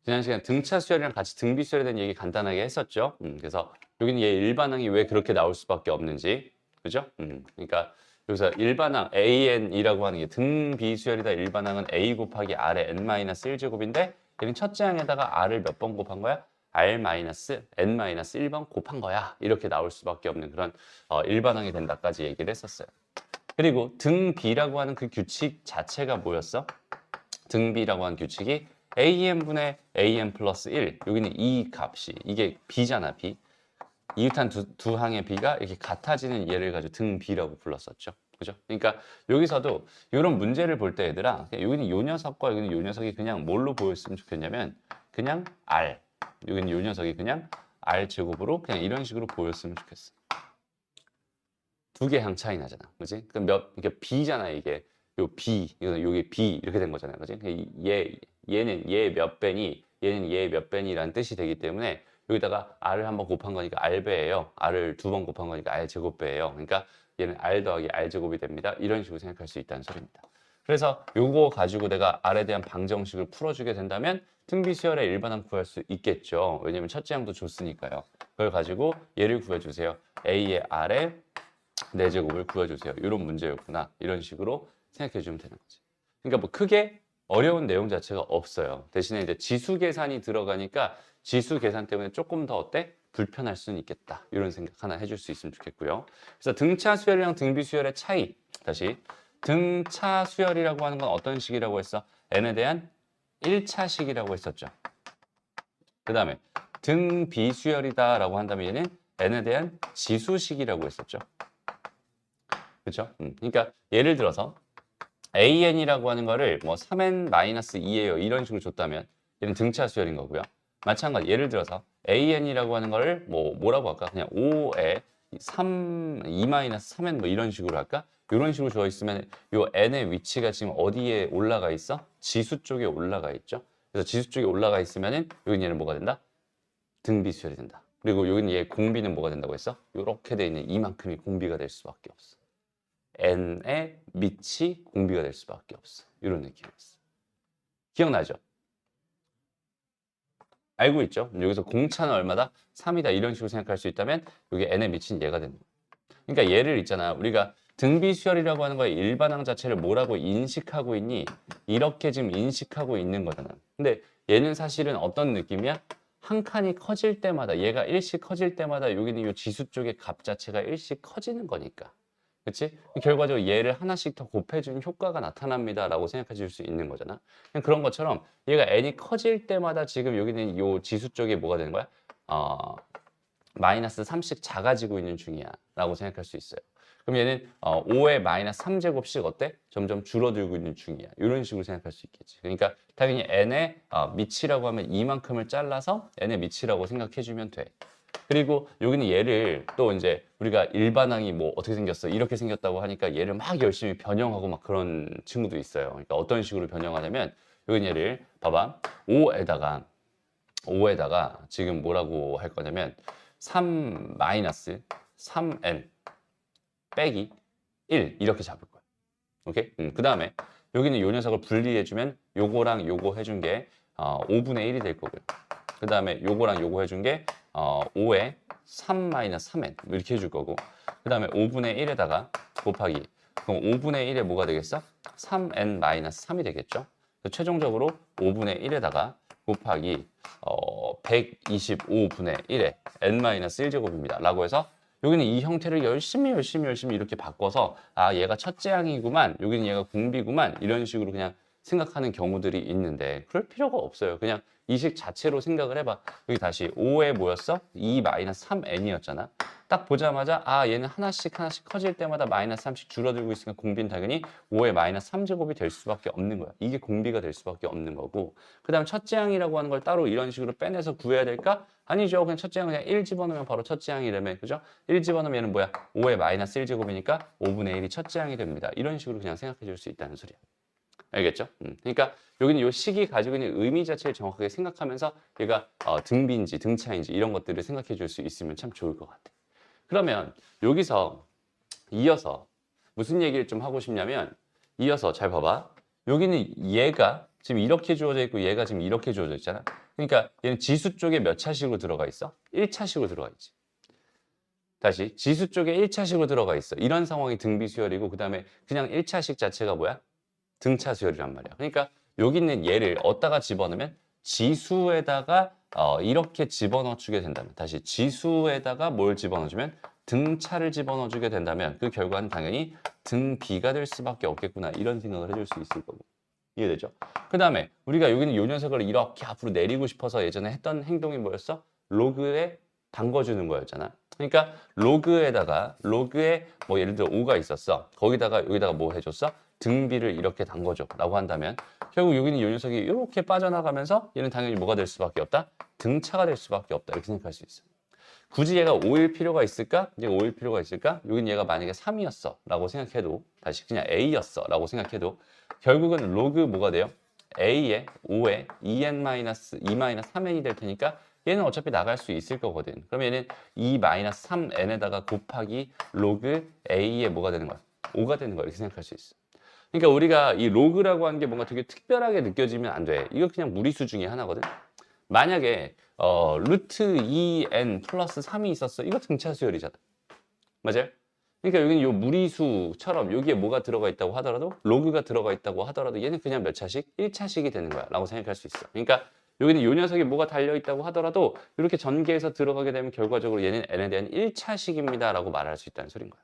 지난 시간에 등차 수열이랑 같이 등비 수열에 대한 얘기 간단하게 했었죠. 그래서 여기는 얘 일반항이 왜 그렇게 나올 수밖에 없는지, 그죠? 그러니까 여기서 일반항 AN이라고 하는 게 등비 수열이다. 일반항은 A 곱하기 R의 n-1제곱인데 얘는 첫째 항에다가 R을 몇 번 곱한 거야? R-n-1번 곱한 거야. 이렇게 나올 수밖에 없는 그런 일반항이 된다까지 얘기를 했었어요. 그리고 등비라고 하는 그 규칙 자체가 뭐였어? 등비라고 하는 규칙이 AN분의 AN 플러스 1, 여기는 이 값이, 이게 B잖아, B. 이웃한 두 항의 B가 이렇게 같아지는 얘를 가지고 등비라고 불렀었죠. 그죠? 그러니까 여기서도 이런 문제를 볼 때 얘들아, 여기는 요 녀석과 여기는 요 녀석이 그냥 뭘로 보였으면 좋겠냐면, 그냥 R. 여기는 요 녀석이 그냥 R 제곱으로 그냥 이런 식으로 보였으면 좋겠어. 두 개 항 차이 나잖아. 그지? 그럼 이게 B잖아, 이게. 요 B, 요게 B 이렇게 된 거잖아요. 그지? 얘는 얘 몇 배니, 얘는 얘 몇 배니라는 뜻이 되기 때문에 여기다가 R을 한번 곱한 거니까 R배예요. R을 두 번 곱한 거니까 R 제곱배예요. 그러니까 얘는 R 더하기 R 제곱이 됩니다. 이런 식으로 생각할 수 있다는 소리입니다. 그래서 요거 가지고 내가 R에 대한 방정식을 풀어주게 된다면 등비수열의 일반항 구할 수 있겠죠. 왜냐면 첫째 항도 줬으니까요. 그걸 가지고 얘를 구해주세요. A의 R의 4제곱을 구해주세요. 이런 문제였구나. 이런 식으로 생각해 주면 되는 거지. 그러니까 뭐 크게 어려운 내용 자체가 없어요. 대신에 이제 지수 계산이 들어가니까 지수 계산 때문에 조금 더 어때? 불편할 수는 있겠다. 이런 생각 하나 해줄 수 있으면 좋겠고요. 그래서 등차 수열이랑 등비 수열의 차이. 다시 등차 수열이라고 하는 건 어떤 식이라고 했어? n에 대한 1차식이라고 했었죠. 그 다음에 등비 수열이다라고 한다면 얘는 n에 대한 지수식이라고 했었죠. 그렇죠? 그러니까 예를 들어서 AN이라고 하는 거를 뭐 3n-2예요. 이런 식으로 줬다면 얘는 등차 수열인 거고요. 마찬가지 예를 들어서 AN이라고 하는 거를 뭐라고 할까? 그냥 5에 3, 2-3n 뭐 이런 식으로 할까? 이런 식으로 줘 있으면 요 n의 위치가 지금 어디에 올라가 있어? 지수 쪽에 올라가 있죠. 그래서 지수 쪽에 올라가 있으면은 여기 얘는 뭐가 된다? 등비 수열이 된다. 그리고 여기는 얘 공비는 뭐가 된다고 했어? 이렇게 돼 있는 이만큼이 공비가 될 수밖에 없어. n의 밑이 공비가 될 수밖에 없어. 이런 느낌이었어. 기억나죠? 알고 있죠? 여기서 공차는 얼마다? 3이다. 이런 식으로 생각할 수 있다면 여기 n의 밑은 얘가 되는 거야. 그러니까 얘를 있잖아. 우리가 등비수열이라고 하는 거에 일반항 자체를 뭐라고 인식하고 있니? 이렇게 지금 인식하고 있는 거잖아. 근데 얘는 사실은 어떤 느낌이야? 한 칸이 커질 때마다 얘가 1씩 커질 때마다 여기는 이 지수 쪽의 값 자체가 1씩 커지는 거니까. 그치? 결과적으로 얘를 하나씩 더 곱해주는 효과가 나타납니다. 라고 생각해 줄 수 있는 거잖아. 그냥 그런 것처럼 얘가 n이 커질 때마다 지금 여기는 요 지수 쪽에 뭐가 되는 거야? 마이너스 3씩 작아지고 있는 중이야. 라고 생각할 수 있어요. 그럼 얘는 5의 마이너스 3제곱씩 어때? 점점 줄어들고 있는 중이야. 이런 식으로 생각할 수 있겠지. 그러니까 당연히 n의 밑이라고 하면 이만큼을 잘라서 n의 밑이라고 생각해 주면 돼. 그리고 여기는 얘를 또 이제 우리가 일반항이 뭐 어떻게 생겼어? 이렇게 생겼다고 하니까 얘를 막 열심히 변형하고 막 그런 친구도 있어요. 그러니까 어떤 식으로 변형하냐면 여기 얘를 봐봐. 5에다가 지금 뭐라고 할 거냐면 3 마이너스 3n 빼기 1 이렇게 잡을 거야. 오케이? 그 다음에 여기는 요 녀석을 분리해주면 요거랑 요거 해준 게 5분의 1이 될 거고요. 그 다음에 요거랑 요거 해준 게 5에 3-3n 이렇게 해줄 거고 그 다음에 5분의 1에다가 곱하기 그럼 5분의 1에 뭐가 되겠어? 3n-3이 되겠죠? 최종적으로 5분의 1에다가 곱하기 125분의 1에 n-1제곱입니다. 라고 해서 여기는 이 형태를 열심히 이렇게 바꿔서 아 얘가 첫째 항이구만 여기는 얘가 공비구만 이런 식으로 그냥 생각하는 경우들이 있는데 그럴 필요가 없어요. 그냥 이 식 자체로 생각을 해봐. 여기 다시 5에 뭐였어? 2-3n이었잖아. 딱 보자마자 아 얘는 하나씩 커질 때마다 마이너스 3씩 줄어들고 있으니까 공비는 당연히 5의 마이너스 3제곱이 될 수밖에 없는 거야. 이게 공비가 될 수밖에 없는 거고 그 다음 첫째 항이라고 하는 걸 따로 이런 식으로 빼내서 구해야 될까? 아니죠. 그냥 첫째 항 그냥 1 집어넣으면 바로 첫째 항이라며. 그죠? 1 집어넣으면 얘는 뭐야? 5의 마이너스 1제곱이니까 5분의 1이 첫째 항이 됩니다. 이런 식으로 그냥 생각해 줄 수 있다는 소리야. 알겠죠? 그러니까 여기는 이 식이 가지고 있는 의미 자체를 정확하게 생각하면서 얘가 등비인지 등차인지 이런 것들을 생각해 줄 수 있으면 참 좋을 것 같아. 그러면 여기서 이어서 무슨 얘기를 좀 하고 싶냐면 이어서 잘 봐봐. 여기는 얘가 지금 이렇게 주어져 있고 얘가 지금 이렇게 주어져 있잖아. 그러니까 얘는 지수 쪽에 몇 차식으로 들어가 있어? 1차식으로 들어가 있지. 다시 지수 쪽에 1차식으로 들어가 있어. 이런 상황이 등비 수열이고 그다음에 그냥 1차식 자체가 뭐야? 등차 수열이란 말이야. 그러니까 여기 있는 얘를 어디다가 집어넣으면 지수에다가 이렇게 집어넣어 주게 된다면 다시 지수에다가 뭘 집어넣어 주면 등차를 집어넣어 주게 된다면 그 결과는 당연히 등비가 될 수밖에 없겠구나. 이런 생각을 해줄 수 있을 거고. 이해되죠? 그 다음에 우리가 여기는 이 녀석을 이렇게 앞으로 내리고 싶어서 예전에 했던 행동이 뭐였어? 로그에 담궈주는 거였잖아. 그러니까 로그에 뭐 예를 들어 5가 있었어. 거기다가 여기다가 뭐 해줬어? 등비를 이렇게 담궈줘 라고 한다면 결국 여기는 이 녀석이 이렇게 빠져나가면서 얘는 당연히 뭐가 될 수밖에 없다? 등차가 될 수밖에 없다. 이렇게 생각할 수 있어. 굳이 얘가 5일 필요가 있을까? 얘가 5일 필요가 있을까? 여긴 얘가 만약에 3이었어 라고 생각해도 다시 그냥 A였어 라고 생각해도 결국은 로그 뭐가 돼요? A에 5에 2n-3n이 될 테니까 얘는 어차피 나갈 수 있을 거거든. 그럼 얘는 2-3n에다가 곱하기 로그 A에 뭐가 되는 거야? 5가 되는 거야. 이렇게 생각할 수 있어. 그러니까 우리가 이 로그라고 하는 게 뭔가 되게 특별하게 느껴지면 안 돼. 이거 그냥 무리수 중에 하나거든. 만약에 루트 2n 플러스 3이 있었어. 이거 등차 수열이잖아. 맞아요? 그러니까 여기는 요 무리수처럼 여기에 뭐가 들어가 있다고 하더라도 로그가 들어가 있다고 하더라도 얘는 그냥 몇 차식? 1차식이 되는 거야 라고 생각할 수 있어. 그러니까 여기는 요 녀석이 뭐가 달려 있다고 하더라도 이렇게 전개해서 들어가게 되면 결과적으로 얘는 n에 대한 1차식입니다 라고 말할 수 있다는 소린 거야.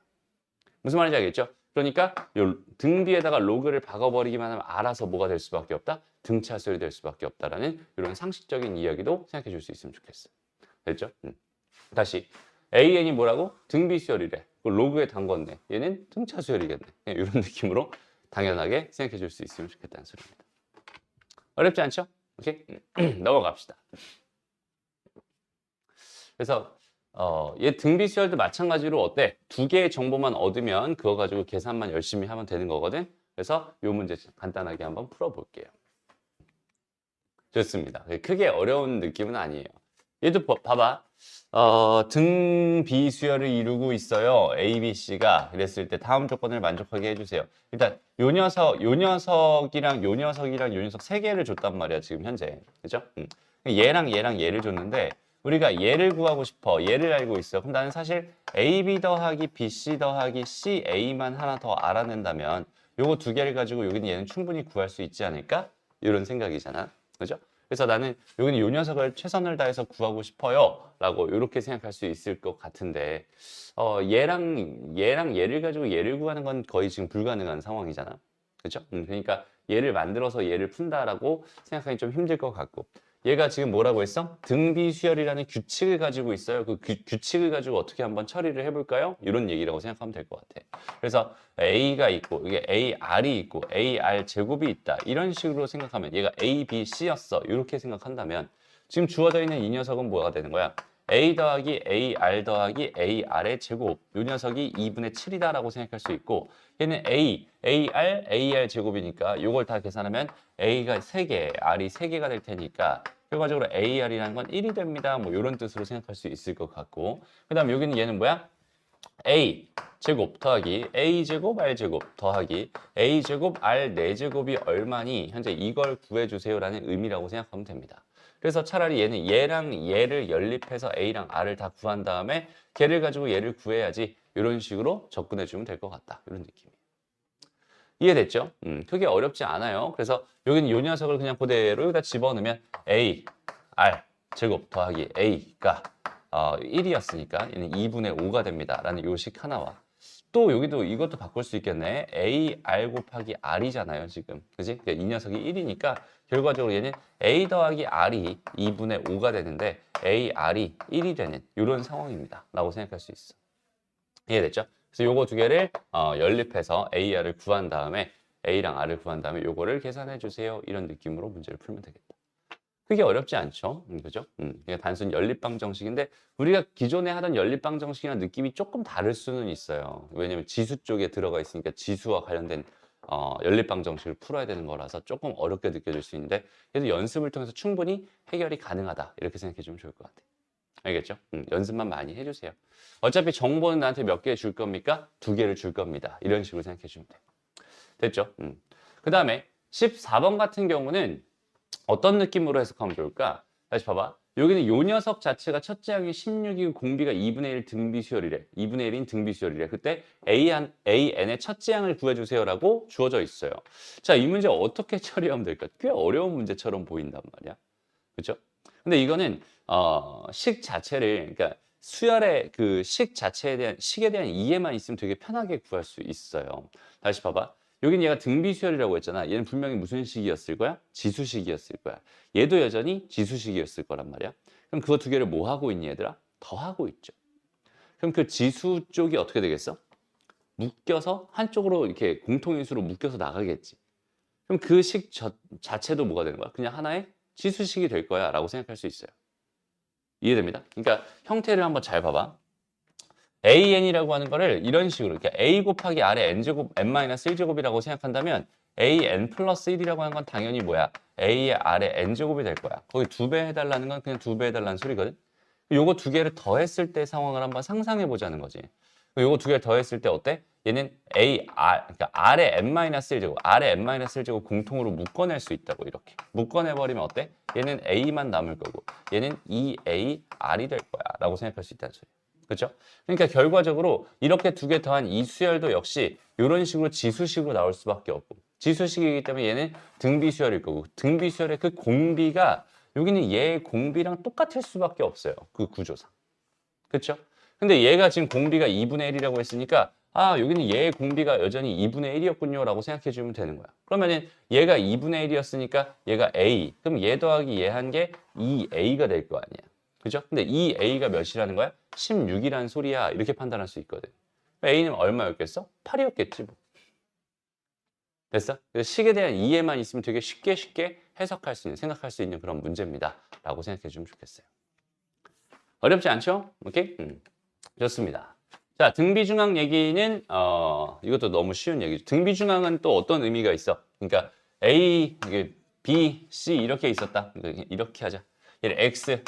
무슨 말인지 알겠죠? 그러니까 요 등비에다가 로그를 박아버리기만 하면 알아서 뭐가 될 수밖에 없다? 등차 수열이 될 수밖에 없다라는 이런 상식적인 이야기도 생각해 줄 수 있으면 좋겠어. 됐죠? 다시 AN이 뭐라고? 등비 수열이래. 로그에 담궜네. 얘는 등차 수열이겠네. 이런 느낌으로 당연하게 생각해 줄 수 있으면 좋겠다는 소리입니다. 어렵지 않죠? 오케이? 넘어갑시다. 그래서 얘 등비 수열도 마찬가지로 어때? 두 개의 정보만 얻으면 그거 가지고 계산만 열심히 하면 되는 거거든. 그래서 이 문제 간단하게 한번 풀어볼게요. 좋습니다. 크게 어려운 느낌은 아니에요. 얘도 봐봐. 등비 수열을 이루고 있어요. A, B, C가. 그랬을 때 다음 조건을 만족하게 해주세요. 일단 요 녀석이랑 요 녀석 세 개를 줬단 말이야. 지금 현재. 그죠? 얘랑 얘를 줬는데 우리가 얘를 구하고 싶어. 얘를 알고 있어. 그럼 나는 사실 AB 더하기 BC 더하기 CA만 하나 더 알아낸다면 요거 두 개를 가지고 여기는 얘는 충분히 구할 수 있지 않을까? 이런 생각이잖아. 그죠? 그래서 나는 여기는 요 녀석을 최선을 다해서 구하고 싶어요 라고 이렇게 생각할 수 있을 것 같은데 얘랑 얘를 가지고 얘를 구하는 건 거의 지금 불가능한 상황이잖아. 그죠? 그러니까 얘를 만들어서 얘를 푼다라고 생각하기 좀 힘들 것 같고 얘가 지금 뭐라고 했어? 등비 수열이라는 규칙을 가지고 있어요. 그 규칙을 가지고 어떻게 한번 처리를 해볼까요? 이런 얘기라고 생각하면 될 것 같아. 그래서 A가 있고 이게 AR이 있고 AR 제곱이 있다. 이런 식으로 생각하면 얘가 A, B, C였어. 이렇게 생각한다면 지금 주어져 있는 이 녀석은 뭐가 되는 거야? A 더하기 AR 더하기 AR의 제곱. 이 녀석이 2분의 7이다라고 생각할 수 있고 얘는 AR 제곱이니까 이걸 다 계산하면 A가 3개, R이 3개가 될 테니까 결과적으로 AR이라는 건 1이 됩니다. 뭐 이런 뜻으로 생각할 수 있을 것 같고 그 다음 여기는 얘는 뭐야? A 제곱 더하기 A 제곱 R 제곱 더하기 A 제곱 R 4제곱이 얼마니? 현재 이걸 구해주세요라는 의미라고 생각하면 됩니다. 그래서 차라리 얘랑 얘를 연립해서 A랑 R을 다 구한 다음에 걔를 가지고 얘를 구해야지 이런 식으로 접근해주면 될 것 같다. 이런 느낌이에요. 이해됐죠? 크게 어렵지 않아요. 그래서 여기는 이 녀석을 그냥 그대로 여기다 집어넣으면 A, R 제곱 더하기 A가 1이었으니까 얘는 2분의 5가 됩니다. 라는 요식 하나와 또 여기도 이것도 바꿀 수 있겠네. AR 곱하기 R이잖아요. 지금. 그지? 그러니까 이 녀석이 1이니까 결과적으로 얘는 A 더하기 R이 2분의 5가 되는데 AR이 1이 되는 이런 상황입니다. 라고 생각할 수 있어. 이해됐죠? 그래서 요거 두 개를 연립해서 AR을 구한 다음에 A랑 R을 구한 다음에 요거를 계산해 주세요. 이런 느낌으로 문제를 풀면 되겠다. 그게 어렵지 않죠? 그죠? 그냥 단순 연립방 정식인데 우리가 기존에 하던 연립방 정식이랑 느낌이 조금 다를 수는 있어요. 왜냐면 지수 쪽에 들어가 있으니까 지수와 관련된 연립방 정식을 풀어야 되는 거라서 조금 어렵게 느껴질 수 있는데 그래도 연습을 통해서 충분히 해결이 가능하다. 이렇게 생각해 주면 좋을 것 같아요. 알겠죠? 연습만 많이 해주세요. 어차피 정보는 나한테 몇 개 줄 겁니까? 2개를 줄 겁니다. 이런 식으로 생각해 주면 돼요. 됐죠? 그 다음에 14번 같은 경우는 어떤 느낌으로 해석하면 좋을까? 다시 봐봐. 여기는 요 녀석 자체가 첫째 항이 16이고 공비가 2분의 1 등비수열이래. 2분의 1인 등비수열이래. 그때 AN의 첫째 항을 구해주세요라고 주어져 있어요. 자, 이 문제 어떻게 처리하면 될까? 꽤 어려운 문제처럼 보인단 말이야. 그렇죠? 근데 이거는 식 자체를 그러니까 수열의 그 식 자체에 대한 식에 대한 이해만 있으면 되게 편하게 구할 수 있어요. 다시 봐봐. 여긴 얘가 등비수열이라고 했잖아. 얘는 분명히 무슨 식이었을 거야? 지수식이었을 거야. 얘도 여전히 지수식이었을 거란 말이야. 그럼 그거 두 개를 뭐 하고 있니 얘들아? 더하고 있죠. 그럼 그 지수 쪽이 어떻게 되겠어? 묶여서 한쪽으로 이렇게 공통인수로 묶여서 나가겠지. 그럼 그 식 자체도 뭐가 되는 거야? 그냥 하나의 지수식이 될 거야 라고 생각할 수 있어요. 이해됩니다? 그러니까 형태를 한번 잘 봐봐. AN이라고 하는 거를 이런 식으로 그러니까 A 곱하기 R의 N제곱, N-1제곱이라고 생각한다면 AN 플러스 1이라고 하는 건 당연히 뭐야? A의 R의 N제곱이 될 거야. 거기 2배 해달라는 건 그냥 2배 해달라는 소리거든. 요거 두 개를 더했을 때 상황을 한번 상상해 보자는 거지. 요거 두 개를 더했을 때 어때? 얘는 그러니까 R의 N-1제곱, R의 N-1제곱 공통으로 묶어낼 수 있다고 이렇게. 묶어내버리면 어때? 얘는 A만 남을 거고 얘는 2AR이 될 거야 라고 생각할 수 있다는 소리야. 그렇죠? 그러니까 결과적으로 이렇게 두 개 더한 이 수열도 역시 이런 식으로 지수식으로 나올 수밖에 없고 지수식이기 때문에 얘는 등비수열일 거고 등비수열의 그 공비가 여기는 얘의 공비랑 똑같을 수밖에 없어요. 그 구조상. 그렇죠? 근데 얘가 지금 공비가 2분의 1이라고 했으니까 아 여기는 얘의 공비가 여전히 2분의 1이었군요 라고 생각해 주면 되는 거야. 그러면은 얘가 2분의 1이었으니까 얘가 A 그럼 얘 더하기 얘 한 게 2A가 될 거 아니야. 그죠? 근데 2A가 몇이라는 거야? 16이라는 소리야 이렇게 판단할 수 있거든. A는 얼마였겠어? 8이었겠지 뭐. 됐어? 그래서 식에 대한 이해만 있으면 되게 쉽게 해석할 수 있는 생각할 수 있는 그런 문제입니다 라고 생각해 주면 좋겠어요. 어렵지 않죠? 오케이? 좋습니다. 자, 등비중앙 얘기는 이것도 너무 쉬운 얘기죠. 등비중앙은 또 어떤 의미가 있어? 그러니까 A, B, C 이렇게 있었다. 이렇게 하자. 얘를 X,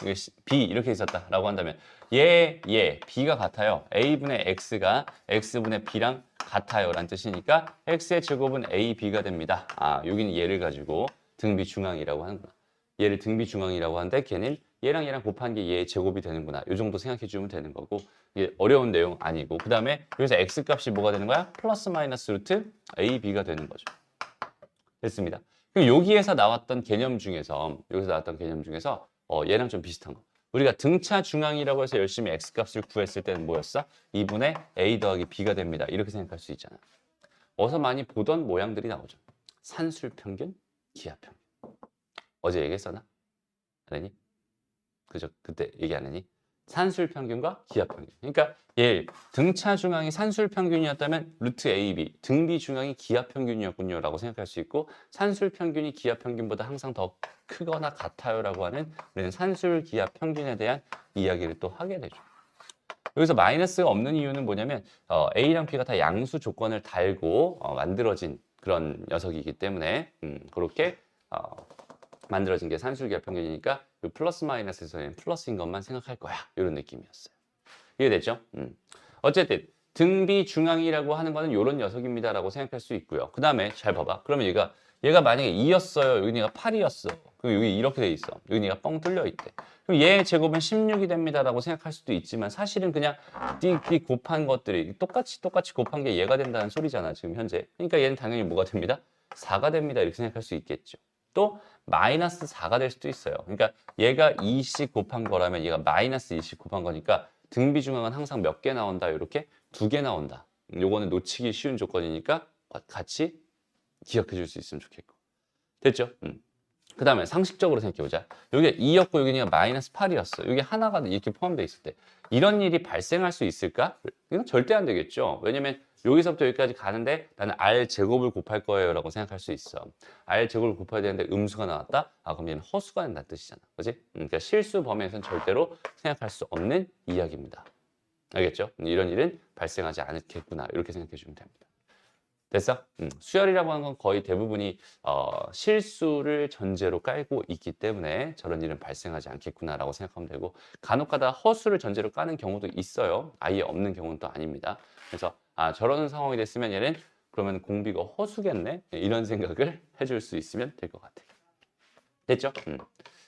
B 이렇게 있었다라고 한다면 얘, B가 같아요. A분의 X가 X분의 B랑 같아요 라는 뜻이니까 X의 제곱은 A, B가 됩니다. 아, 여기는 얘를 가지고 등비중앙이라고 하는구나. 얘를 등비중앙이라고 하는데 걔는 얘랑 곱한 게 얘의 제곱이 되는구나. 이 정도 생각해 주면 되는 거고 이게 어려운 내용 아니고 그 다음에 여기서 x 값이 뭐가 되는 거야? 플러스 마이너스 루트 a, b가 되는 거죠. 됐습니다. 그럼 여기에서 나왔던 개념 중에서 얘랑 좀 비슷한 거. 우리가 등차 중앙이라고 해서 열심히 x 값을 구했을 때는 뭐였어? 2분의 a 더하기 b가 됩니다. 이렇게 생각할 수 있잖아. 어서 많이 보던 모양들이 나오죠. 산술평균, 기하평균. 어제 얘기했었나? 안 했니? 그죠? 그때 얘기 안 했니? 산술평균과 기하평균. 그러니까 얘 등차 중앙이 산술평균이었다면 루트 AB, 등비 중앙이 기하평균이었군요 라고 생각할 수 있고 산술평균이 기하평균보다 항상 더 크거나 같아요라고 하는 우리는 산술 기하평균에 대한 이야기를 또 하게 되죠. 여기서 마이너스가 없는 이유는 뭐냐면 A랑 B가 다 양수 조건을 달고 만들어진 그런 녀석이기 때문에 그렇게 만들어진 게 산술기하 평균이니까 이 플러스 마이너스에서는 플러스인 것만 생각할 거야. 이런 느낌이었어요. 이해됐죠? 어쨌든 등비 중앙이라고 하는 거는 이런 녀석입니다라고 생각할 수 있고요. 그 다음에 잘 봐봐. 그러면 얘가 만약에 2였어요. 여기 얘가 8이었어. 그럼 여기 이렇게 돼 있어. 여기 얘가 뻥 뚫려 있대. 그럼 얘의 제곱은 16이 됩니다라고 생각할 수도 있지만 사실은 그냥 띠 곱한 것들이 똑같이 곱한 게 얘가 된다는 소리잖아. 지금 현재. 그러니까 얘는 당연히 뭐가 됩니다? 4가 됩니다. 이렇게 생각할 수 있겠죠. 또 마이너스 4가 될 수도 있어요. 그러니까 얘가 2씩 곱한 거라면 얘가 마이너스 2씩 곱한 거니까 등비 중앙은 항상 몇 개 나온다. 이렇게 2개 나온다. 요거는 놓치기 쉬운 조건이니까 같이 기억해 줄 수 있으면 좋겠고. 됐죠? 그 다음에 상식적으로 생각해보자. 여기가 2였고 여기가 마이너스 8이었어. 여기 하나가 이렇게 포함되어 있을 때 이런 일이 발생할 수 있을까? 이건 절대 안 되겠죠. 왜냐면 여기서부터 여기까지 가는데 나는 R 제곱을 곱할 거예요 라고 생각할 수 있어. R 제곱을 곱해야 되는데 음수가 나왔다? 아 그럼 얘는 허수가 된다는 뜻이잖아. 그지? 그러니까 실수 범위에서는 절대로 생각할 수 없는 이야기입니다. 알겠죠? 이런 일은 발생하지 않겠구나 이렇게 생각해 주면 됩니다. 됐어? 수열이라고 하는 건 거의 대부분이 실수를 전제로 깔고 있기 때문에 저런 일은 발생하지 않겠구나라고 생각하면 되고 간혹가다 허수를 전제로 까는 경우도 있어요. 아예 없는 경우는 또 아닙니다. 그래서 저런 상황이 됐으면 얘는 그러면 공비가 허수겠네? 이런 생각을 해줄 수 있으면 될 것 같아요. 됐죠?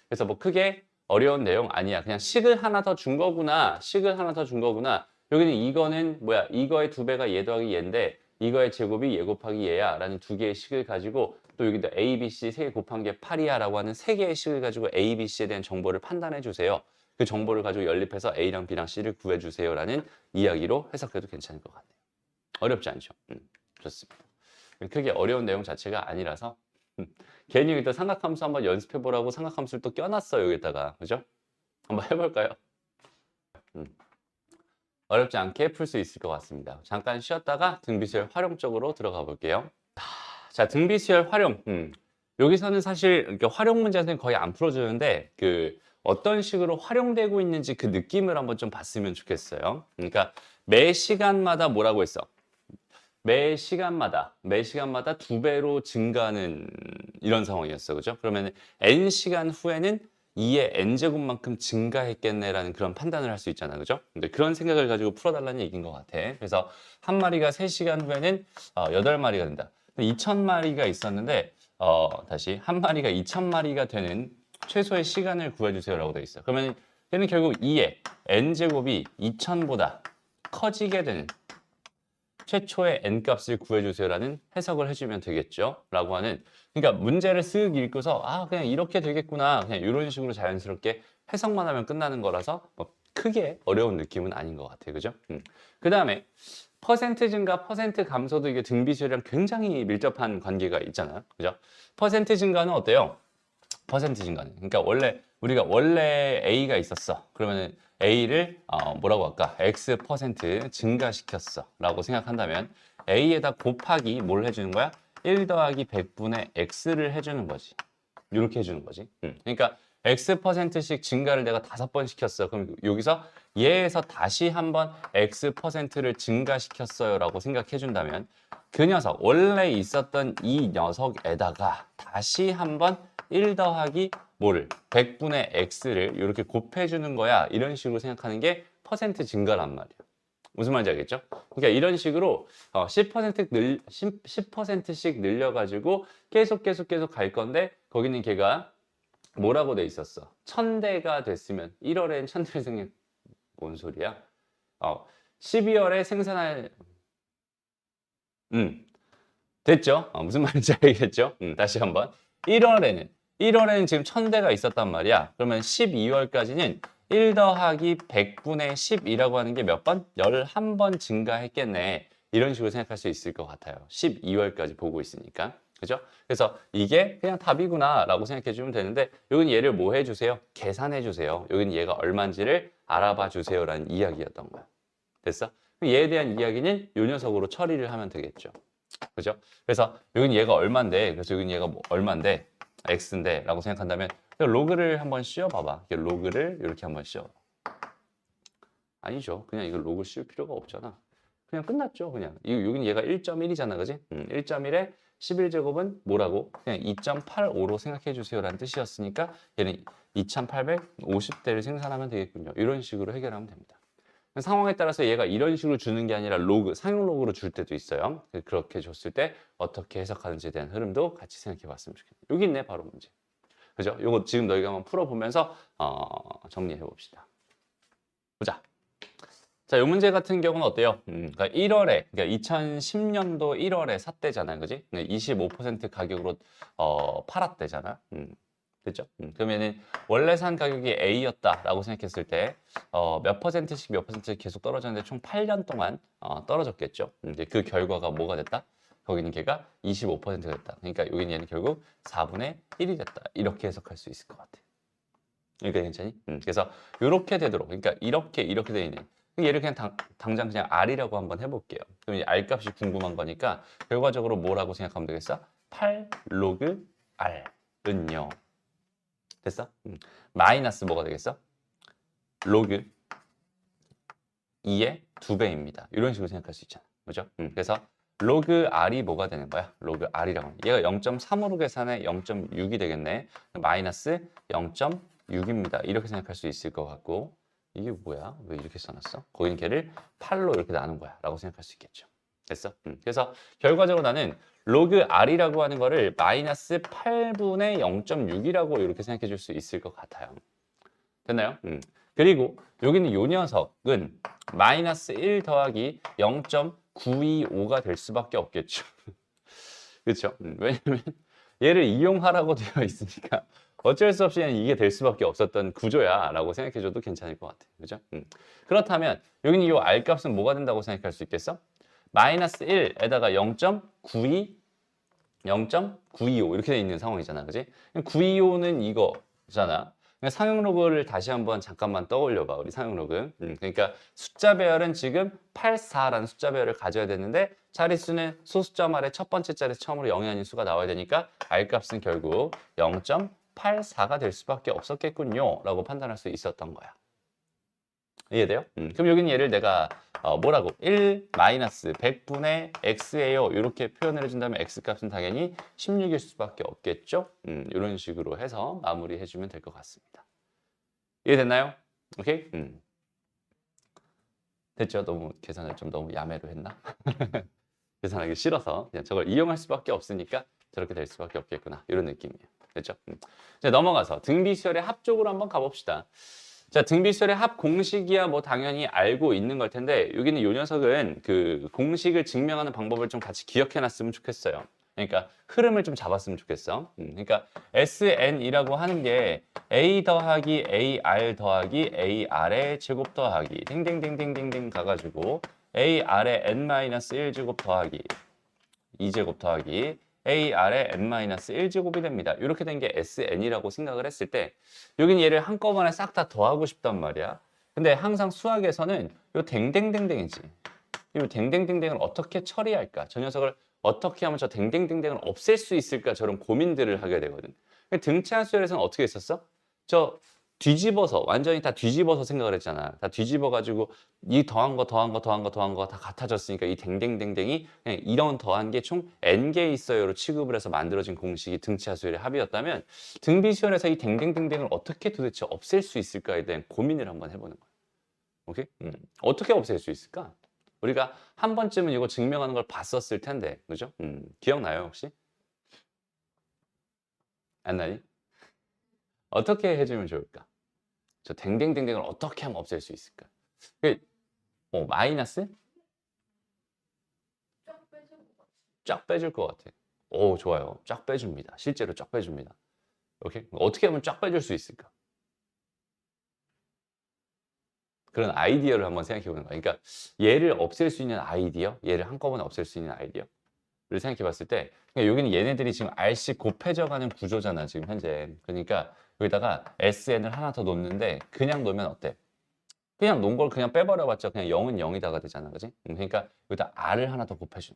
그래서 뭐 크게 어려운 내용 아니야. 그냥 식을 하나 더 준 거구나. 식을 하나 더 준 거구나. 여기는 이거는 뭐야? 이거의 2배가 얘 더하기 얘인데 이거의 제곱이 얘 곱하기 얘야 라는 2개의 식을 가지고 또 여기다 A, B, C 3개 곱한 게 8이야 라고 하는 3개의 식을 가지고 A, B, C에 대한 정보를 판단해 주세요. 그 정보를 가지고 연립해서 A랑 B랑 C를 구해 주세요 라는 이야기로 해석해도 괜찮을 것 같네요. 어렵지 않죠? 좋습니다. 크게 어려운 내용 자체가 아니라서 괜히 여기다 삼각함수 한번 연습해 보라고 삼각함수를 또 껴놨어요 여기다가. 그죠? 한번 해볼까요? 어렵지 않게 풀 수 있을 것 같습니다. 잠깐 쉬었다가 등비수열 활용 쪽으로 들어가 볼게요. 자, 등비수열 활용. 여기서는 사실 이렇게 활용 문제는 거의 안 풀어주는데 그 어떤 식으로 활용되고 있는지 그 느낌을 한번 좀 봤으면 좋겠어요. 그러니까 매 시간마다 뭐라고 했어? 매 시간마다 2배로 증가하는 이런 상황이었어. 그죠? 그러면 n시간 후에는 2의 n제곱만큼 증가했겠네라는 그런 판단을 할 수 있잖아. 그죠? 근데 그런 생각을 가지고 풀어달라는 얘기인 것 같아. 그래서 한 마리가 3시간 후에는 8마리가 된다. 2,000마리가 있었는데 다시 한 마리가 2,000마리가 되는 최소의 시간을 구해주세요라고 되어 있어. 그러면 얘는 결국 2의 n제곱이 2,000보다 커지게 되는 최초의 n값을 구해주세요라는 해석을 해주면 되겠죠. 라고 하는, 그러니까 문제를 쓱 읽고서 그냥 이렇게 되겠구나. 그냥 이런 식으로 자연스럽게 해석만 하면 끝나는 거라서 뭐 크게 어려운 느낌은 아닌 것 같아요. 그죠? 그 다음에 퍼센트 증가, 퍼센트 감소도 이게 등비수열이랑 굉장히 밀접한 관계가 있잖아요. 그죠? 퍼센트 증가는 어때요? 퍼센트 증가는. 그러니까 우리가 원래 A가 있었어. 그러면 A를 뭐라고 할까? X 퍼센트 증가시켰어. 라고 생각한다면 A에다 곱하기 뭘 해주는 거야? 1 더하기 100분의 X를 해주는 거지. 이렇게 해주는 거지. 그러니까 X 퍼센트씩 증가를 내가 5번 시켰어. 그럼 여기서 얘에서 다시 한번 X 퍼센트를 증가시켰어요. 라고 생각해 준다면 그 녀석, 원래 있었던 이 녀석에다가 다시 한번 1 더하기 뭐를? 100분의 X를 이렇게 곱해주는 거야. 이런 식으로 생각하는 게 퍼센트 증가란 말이야. 무슨 말인지 알겠죠? 그러니까 이런 식으로 10%씩 늘려가지고 계속 갈 건데 거기는 걔가 뭐라고 돼 있었어? 1,000대가 됐으면 1월엔 1,000대를 생각 뭔 소리야? 12월에 생산할 됐죠? 무슨 말인지 알겠죠? 다시 한번 1월에는 지금 1,000대가 있었단 말이야. 그러면 12월까지는 1 더하기 100분의 10이라고 하는 게 몇 번? 11번 증가했겠네. 이런 식으로 생각할 수 있을 것 같아요. 12월까지 보고 있으니까. 그죠? 그래서 이게 그냥 답이구나 라고 생각해 주면 되는데 여기는 얘를 뭐 해주세요? 계산해 주세요. 여기는 얘가 얼마인지를 알아봐 주세요 라는 이야기였던 거야. 됐어? 얘에 대한 이야기는 요 녀석으로 처리를 하면 되겠죠. 그죠? 그래서 여기는 얘가 얼만데, 그래서 여기는 얘가 뭐 얼만데, x인데 라고 생각한다면 로그를 한번 씌워봐봐. 로그를 이렇게 한번 씌워. 아니죠. 그냥 이걸 로그 씌울 필요가 없잖아. 그냥 끝났죠. 그냥 여기는 얘가 1.1이잖아. 그지? 1.1에 11제곱은 뭐라고? 그냥 2.85로 생각해 주세요 라는 뜻이었으니까 얘는 2850대를 생산하면 되겠군요. 이런 식으로 해결하면 됩니다. 상황에 따라서 얘가 이런 식으로 주는 게 아니라 상용 로그로 줄 때도 있어요. 그렇게 줬을 때 어떻게 해석하는지에 대한 흐름도 같이 생각해 봤으면 좋겠네요. 여기 있네, 바로 문제. 그죠? 요거 지금 너희가 한번 풀어보면서 정리해 봅시다. 보자. 자, 요 문제 같은 경우는 어때요? 그러니까 1월에, 그러니까 2010년도 1월에 샀대잖아요. 그지? 25% 가격으로 팔았대잖아. 됐죠? 그러면은 원래 산 가격이 A였다라고 생각했을 때 몇 퍼센트씩 몇 퍼센트 계속 떨어졌는데 총 8년 동안 떨어졌겠죠. 이제 그 결과가 뭐가 됐다? 거기는 걔가 25%가 됐다. 그러니까 여기는 얘는 결국 4분의 1이 됐다. 이렇게 해석할 수 있을 것 같아. 그러니까 괜찮니? 그래서 이렇게 되도록, 그러니까 이렇게 돼 있는. 얘를 그냥 당장 그냥 R이라고 한번 해볼게요. 그럼 이제 R 값이 궁금한 거니까 결과적으로 뭐라고 생각하면 되겠어? 8 로그 R은요. 됐어? 마이너스 뭐가 되겠어? 로그 2의 2배입니다. 이런 식으로 생각할 수 있잖아. 그죠? 그래서 로그 R이 뭐가 되는 거야? 로그 R이라고 하면 얘가 0.3으로 계산해 0.6이 되겠네. 마이너스 0.6입니다. 이렇게 생각할 수 있을 것 같고 이게 뭐야? 왜 이렇게 써놨어? 거기는 걔를 8로 이렇게 나눈 거야 라고 생각할 수 있겠죠. 됐어? 그래서 결과적으로 나는 로그 R이라고 하는 거를 마이너스 8분의 0.6이라고 이렇게 생각해 줄 수 있을 것 같아요. 됐나요? 그리고 여기는 요 녀석은 마이너스 1 더하기 0.925가 될 수밖에 없겠죠. 그렇죠? 왜냐면 얘를 이용하라고 되어 있으니까 어쩔 수 없이 그냥 이게 될 수밖에 없었던 구조야 라고 생각해줘도 괜찮을 것 같아요. 그죠? 그렇다면 여기는 이 R 값은 뭐가 된다고 생각할 수 있겠어? 마이너스 1에다가 0.925 이렇게 돼 있는 상황이잖아. 그지? 925는 이거잖아. 상용 로그를 다시 한번 잠깐만 떠올려봐. 우리 상용 로그. 그러니까 숫자 배열은 지금 84라는 숫자 배열을 가져야 되는데 자릿수는 소수점 아래 첫 번째 자리 처음으로 0이 아닌 수가 나와야 되니까 R 값은 결국 0.84가 될 수밖에 없었겠군요. 라고 판단할 수 있었던 거야. 이해돼요? 그럼 여기는 얘를 내가 뭐라고? 1 마이너스 100분의 x예요. 이렇게 표현을 해준다면 x값은 당연히 16일 수밖에 없겠죠? 이런 식으로 해서 마무리해주면 될 것 같습니다. 이해됐나요? 오케이? 됐죠? 너무 계산을 좀 너무 야매로 했나? 계산하기 싫어서 그냥 저걸 이용할 수밖에 없으니까 저렇게 될 수밖에 없겠구나. 이런 느낌이에요. 됐죠? 자, 넘어가서 등비수열의 합 쪽으로 한번 가봅시다. 자, 등비수열의 합 공식이야 뭐 당연히 알고 있는 걸 텐데 여기는 이 녀석은 그 공식을 증명하는 방법을 좀 같이 기억해 놨으면 좋겠어요. 그러니까 흐름을 좀 잡았으면 좋겠어. 그러니까 SN이라고 하는 게 A 더하기 AR 더하기 AR의 제곱 더하기 땡땡땡땡땡땡 가가지고 AR의 N-1제곱 더하기 2제곱 더하기 AR의 N-1제곱이 됩니다. 이렇게 된 게 SN이라고 생각을 했을 때 여긴 얘를 한꺼번에 싹 다 더하고 싶단 말이야. 근데 항상 수학에서는 요 댕댕댕댕이지. 이 댕댕댕댕을 어떻게 처리할까? 저 녀석을 어떻게 하면 저 댕댕댕댕을 없앨 수 있을까? 저런 고민들을 하게 되거든. 등차한 수열에서는 어떻게 했었어? 저 뒤집어서 완전히 다 뒤집어서 생각을 했잖아. 다 뒤집어가지고 이 더한 거 더한 거 더한 거 더한 거가 다 같아졌으니까 이 댕댕댕댕이 그냥 이런 더한 게 총 n개 있어요로 취급을 해서 만들어진 공식이 등차수열의 합이었다면 등비수열에서 이 댕댕댕댕을 어떻게 도대체 없앨 수 있을까에 대한 고민을 한번 해보는 거야. 오케이? 어떻게 없앨 수 있을까? 우리가 한 번쯤은 이거 증명하는 걸 봤었을 텐데, 그죠? 기억나요 혹시? 안 나니? 어떻게 해주면 좋을까? 저 댕댕댕댕을 어떻게 하면 없앨 수 있을까? 마이너스? 쫙 빼줄 것 같아. 오, 좋아요. 쫙 빼줍니다. 실제로 쫙 빼줍니다. 오케이? 어떻게 하면 쫙 빼줄 수 있을까? 그런 아이디어를 한번 생각해 보는 거야. 그러니까 얘를 없앨 수 있는 아이디어, 얘를 한꺼번에 없앨 수 있는 아이디어를 생각해 봤을 때 그러니까 여기는 얘네들이 지금 R씩 곱해져가는 구조잖아, 지금 현재. 그러니까 여기다가 SN을 하나 더 놓는데 그냥 놓으면 어때? 그냥 놓은 걸 그냥 빼버려봤자 그냥 0은 0이다가 되잖아, 그지? 그러니까 여기다 R을 하나 더 곱해줘.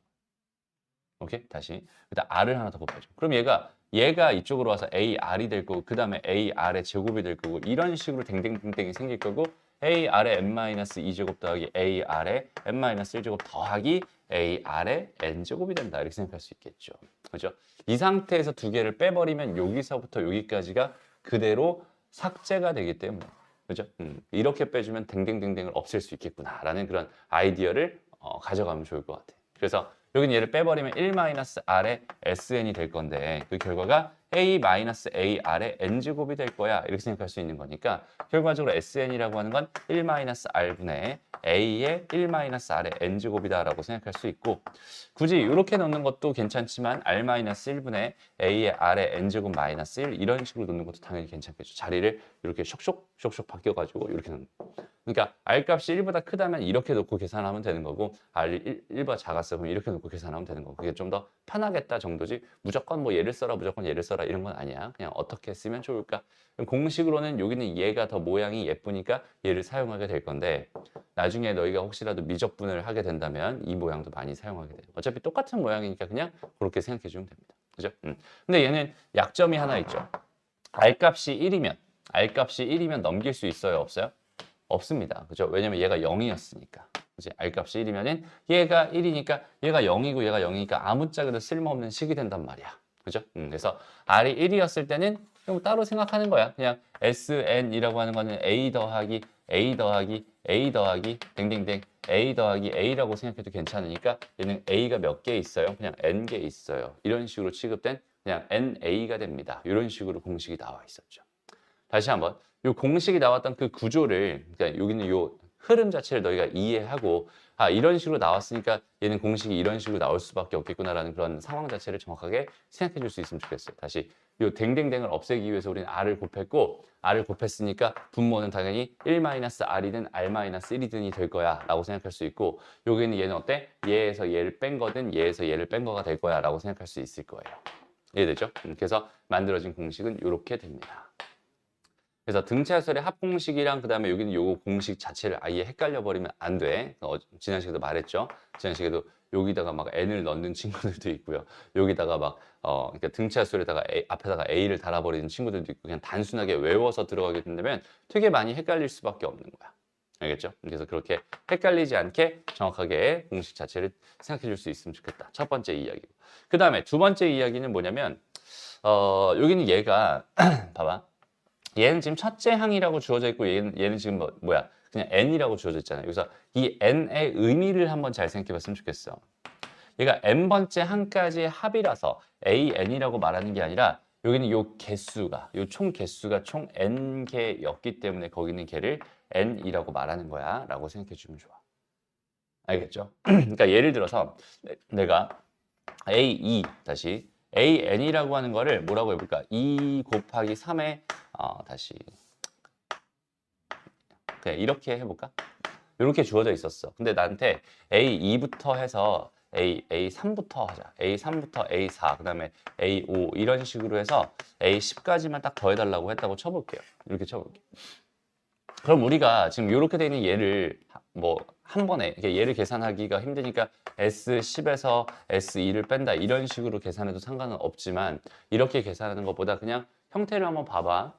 오케이? 다시. 여기다 R을 하나 더 곱해줘. 그럼 얘가 이쪽으로 와서 AR이 될 거고 그 다음에 AR의 제곱이 될 거고 이런 식으로 댕댕댕댕이 생길 거고 AR의 n-2제곱 더하기 AR의 n-1제곱 더하기 AR의 n제곱이 된다. 이렇게 생각할 수 있겠죠. 그죠? 이 상태에서 두 개를 빼버리면 여기서부터 여기까지가 그대로 삭제가 되기 때문에 그죠? 이렇게 빼주면 댕댕댕댕을 없앨 수 있겠구나라는 그런 아이디어를 가져가면 좋을 것 같아. 그래서 여기는 얘를 빼버리면 1-R의 SN이 될 건데 그 결과가 A-AR의 N제곱이 될 거야 이렇게 생각할 수 있는 거니까 결과적으로 SN이라고 하는 건 1-R분의 A의 1-R의 N제곱이다 라고 생각할 수 있고 굳이 이렇게 넣는 것도 괜찮지만 R-1분의 A의 R의 N제곱 마이너스 1 이런 식으로 넣는 것도 당연히 괜찮겠죠. 자리를 이렇게 쇽쇽 바뀌어가지고 이렇게 넣는 거. 그러니까 R값이 1보다 크다면 이렇게 놓고 계산하면 되는 거고 R 1보다 작았어 그럼 이렇게 놓고 계산하면 되는 거고 그게 좀 더 편하겠다 정도지 무조건 뭐 얘를 써라 무조건 얘를 써라 이런 건 아니야. 그냥 어떻게 쓰면 좋을까? 공식으로는 여기는 얘가 더 모양이 예쁘니까 얘를 사용하게 될 건데 나중에 너희가 혹시라도 미적분을 하게 된다면 이 모양도 많이 사용하게 돼요. 어차피 똑같은 모양이니까 그냥 그렇게 생각해 주면 됩니다. 그죠? 근데 얘는 약점이 하나 있죠. R값이 1이면 넘길 수 있어요? 없어요? 없습니다. 그죠? 왜냐면 얘가 0이었으니까. 그지? R값이 1이면은 얘가 1이니까 얘가 0이고 얘가 0이니까 아무짝에도 쓸모없는 식이 된단 말이야. 그죠? 그래서 R이 1이었을 때는 좀 따로 생각하는 거야. 그냥 SN이라고 하는 거는 A 더하기 댕댕댕 A 더하기 A라고 생각해도 괜찮으니까 얘는 A가 몇 개 있어요? 그냥 N개 있어요. 이런 식으로 취급된 그냥 NA가 됩니다. 이런 식으로 공식이 나와 있었죠. 다시 한번 이 공식이 나왔던 그 구조를 그러니까 여기는 이 흐름 자체를 너희가 이해하고 아 이런 식으로 나왔으니까 얘는 공식이 이런 식으로 나올 수밖에 없겠구나라는 그런 상황 자체를 정확하게 생각해 줄 수 있으면 좋겠어요. 다시 이 댕댕댕을 없애기 위해서 우리는 R을 곱했고 R을 곱했으니까 분모는 당연히 1-R이든 R-1이든이 될 거야 라고 생각할 수 있고 여기는 얘는 어때? 얘에서 얘를 뺀 거든 얘에서 얘를 뺀 거가 될 거야 라고 생각할 수 있을 거예요. 이해되죠? 그래서 만들어진 공식은 이렇게 됩니다. 그래서 등차수열의 합공식이랑 그다음에 여기는 요거 공식 자체를 아예 헷갈려 버리면 안 돼. 지난 시간에도 말했죠. 지난 시간에도 여기다가 막 n을 넣는 친구들도 있고요. 여기다가 막 그러니까 등차수열에다가 앞에다가 a를 달아버리는 친구들도 있고 그냥 단순하게 외워서 들어가게 된다면 되게 많이 헷갈릴 수밖에 없는 거야. 알겠죠? 그래서 그렇게 헷갈리지 않게 정확하게 공식 자체를 생각해 줄 수 있으면 좋겠다. 첫 번째 이야기고. 그 다음에 두 번째 이야기는 뭐냐면 여기는 얘가 봐봐. 얘는 지금 첫째 항이라고 주어져 있고 얘는 지금 뭐야? 그냥 n이라고 주어져 있잖아요. 그래서 이 n의 의미를 한번 잘 생각해 봤으면 좋겠어. 얘가 n번째 항까지의 합이라서 an이라고 말하는 게 아니라 여기는 요 개수가, 요 총 개수가 총 n개였기 때문에 거기 있는 개를 n이라고 말하는 거야 라고 생각해 주면 좋아. 알겠죠? 그러니까 예를 들어서 내가 a2 다시 an이라고 하는 거를 뭐라고 해볼까? 2 곱하기 3의 다시 그냥 이렇게 해볼까? 이렇게 주어져 있었어. 근데 나한테 A2부터 해서 A3부터 하자. A3부터 A4, 그 다음에 A5 이런 식으로 해서 A10까지만 딱 더해달라고 했다고 쳐볼게요. 이렇게 쳐볼게요. 그럼 우리가 지금 이렇게 돼 있는 얘를 뭐 한 번에 얘를 계산하기가 힘드니까 S10에서 S2를 뺀다 이런 식으로 계산해도 상관은 없지만 이렇게 계산하는 것보다 그냥 형태를 한번 봐봐.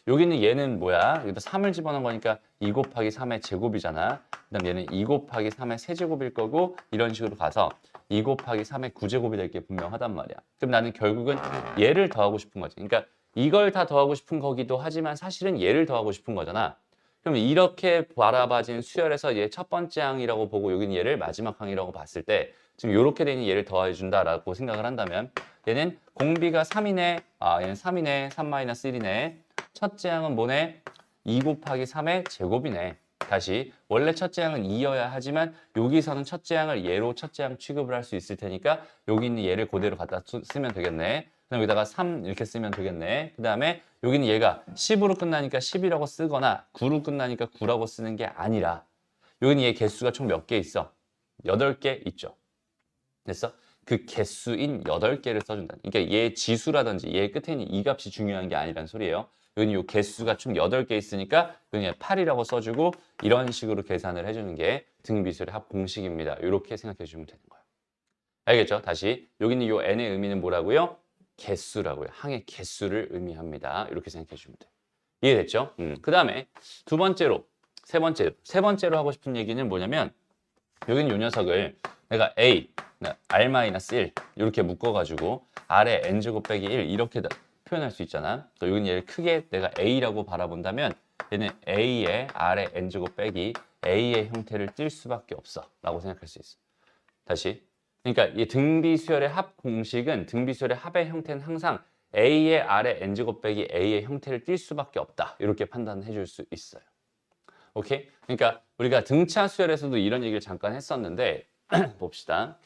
여기는 얘는 뭐야? 여기다 3을 집어넣은 거니까 2 곱하기 3의 제곱이잖아. 그 다음 얘는 2 곱하기 3의 세제곱일 거고 이런 식으로 가서 2 곱하기 3의 9제곱이 될 게 분명하단 말이야. 그럼 나는 결국은 얘를 더하고 싶은 거지. 그러니까 이걸 다 더하고 싶은 거기도 하지만 사실은 얘를 더하고 싶은 거잖아. 그럼 이렇게 바라봐진 수열에서 얘 첫 번째 항이라고 보고 여기는 얘를 마지막 항이라고 봤을 때 지금 이렇게 되는 얘를 더해준다라고 생각을 한다면 얘는 공비가 3이네. 얘는 3이네. 3-1이네. 첫째 항은 뭐네? 2 곱하기 3의 제곱이네. 다시 원래 첫째 항은 2여야 하지만 여기서는 첫째 항을 얘로 첫째 항 취급을 할 수 있을 테니까 여기 있는 얘를 그대로 갖다 쓰면 되겠네. 그럼 여기다가 3 이렇게 쓰면 되겠네. 그 다음에 여기는 얘가 10으로 끝나니까 10이라고 쓰거나 9로 끝나니까 9라고 쓰는 게 아니라 여기는 얘 개수가 총 몇 개 있어? 8개 있죠. 됐어? 그 개수인 8개를 써준다. 그러니까 얘 지수라든지 얘 끝에 있는 이 값이 중요한 게 아니란 소리예요. 여기는 요 개수가 총 8개 있으니까 그냥 8이라고 써주고 이런 식으로 계산을 해주는 게 등비수열의 합 공식입니다. 이렇게 생각해 주면 되는 거예요. 알겠죠? 다시 여기는 요 n의 의미는 뭐라고요? 개수라고요. 항의 개수를 의미합니다. 이렇게 생각해 주면 돼요. 이해됐죠? 그 다음에 두 번째로, 세 번째로 하고 싶은 얘기는 뭐냐면 여기는 요 녀석을 내가 A, R-1 이렇게 묶어가지고 R에 N제곱 빼기 1 이렇게 표현할 수 있잖아. 또 여기는 얘를 크게 내가 A라고 바라본다면 얘는 A에 R에 N제곱 빼기 A의 형태를 띌 수밖에 없어 라고 생각할 수 있어. 다시 그러니까 이 등비수열의 합 공식은 등비수열의 합의 형태는 항상 A의 R의 N제곱 빼기 A의 형태를 띌 수밖에 없다. 이렇게 판단해 줄 수 있어요. 오케이? 그러니까 우리가 등차 수열에서도 이런 얘기를 잠깐 했었는데 봅시다.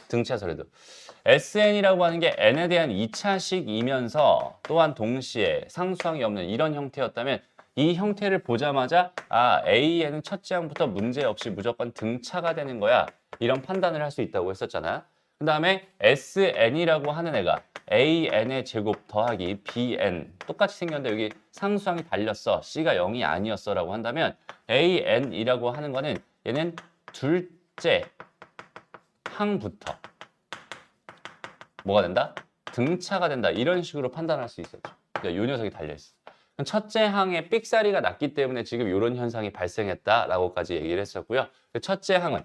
등차설에도 SN이라고 하는 게 N에 대한 2차식이면서 또한 동시에 상수항이 없는 이런 형태였다면 이 형태를 보자마자 AN은 첫째 항부터 문제없이 무조건 등차가 되는 거야. 이런 판단을 할 수 있다고 했었잖아. 그 다음에 SN이라고 하는 애가 AN의 제곱 더하기 BN 똑같이 생겼는데 여기 상수항이 달렸어. C가 0이 아니었어 라고 한다면 AN이라고 하는 거는 얘는 둘째 항부터 뭐가 된다? 등차가 된다. 이런 식으로 판단할 수 있었죠. 그러니까 이 녀석이 달려있어. 첫째 항에 삑사리가 났기 때문에 지금 이런 현상이 발생했다라고까지 얘기를 했었고요. 첫째 항은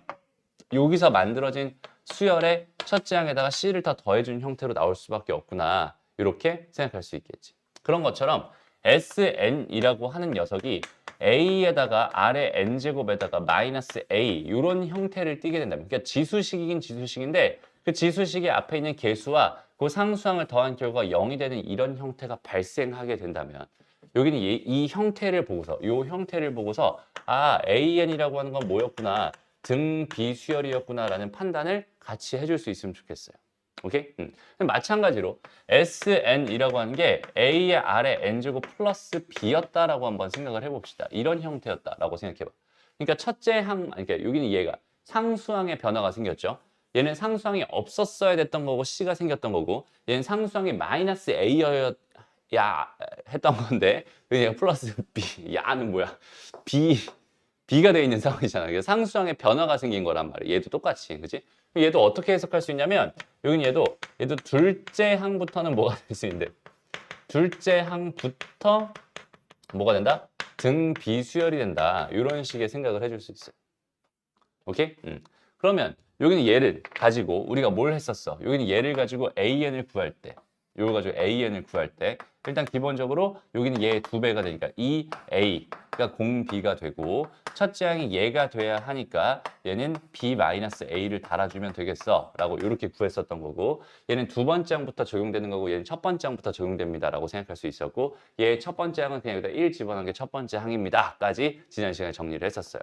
여기서 만들어진 수열의 첫째 항에다가 C를 더 더해준 형태로 나올 수밖에 없구나. 이렇게 생각할 수 있겠지. 그런 것처럼 SN이라고 하는 녀석이 a에다가 아래 n제곱에다가 마이너스 a 이런 형태를 띠게 된다면, 그러니까 지수식이긴 지수식인데 그 지수식의 앞에 있는 개수와 그 상수항을 더한 결과가 0이 되는 이런 형태가 발생하게 된다면, 여기는 이 형태를 보고서, 이 형태를 보고서 아, an이라고 하는 건 뭐였구나, 등비수열이었구나라는 판단을 같이 해줄 수 있으면 좋겠어요. 오케이? 마찬가지로 SN이라고 하는 게 A의 아래 N제곱 플러스 B였다라고 한번 생각을 해봅시다. 이런 형태였다라고 생각해봐. 그러니까 첫째 항, 그러니까 여기는 얘가 상수항의 변화가 생겼죠. 얘는 상수항이 없었어야 됐던 거고 C가 생겼던 거고, 얘는 상수항이 마이너스 A여야 했던 건데 그냥 플러스 B, 야는 뭐야? B가 돼 있는 상황이잖아. 그래서 상수항의 변화가 생긴 거란 말이야. 얘도 똑같이, 그치? 얘도 어떻게 해석할 수 있냐면, 여기는 얘도 둘째 항부터는 뭐가 될 수 있는데, 둘째 항부터 뭐가 된다? 등비수열이 된다. 이런 식의 생각을 해줄 수 있어요. 오케이? 그러면 여기는 얘를 가지고 우리가 뭘 했었어? 여기는 얘를 가지고 AN을 구할 때, 이걸 가지고 AN을 구할 때 일단 기본적으로 여기는 얘의 2배가 되니까 2A가 0B가 되고, 첫째 항이 얘가 돼야 하니까 얘는 B-A를 달아주면 되겠어 라고 이렇게 구했었던 거고, 얘는 두 번째 항부터 적용되는 거고 얘는 첫 번째 항부터 적용됩니다 라고 생각할 수 있었고, 얘의 첫 번째 항은 그냥 여기다 1 집어넣은 게 첫 번째 항입니다 까지 지난 시간에 정리를 했었어요.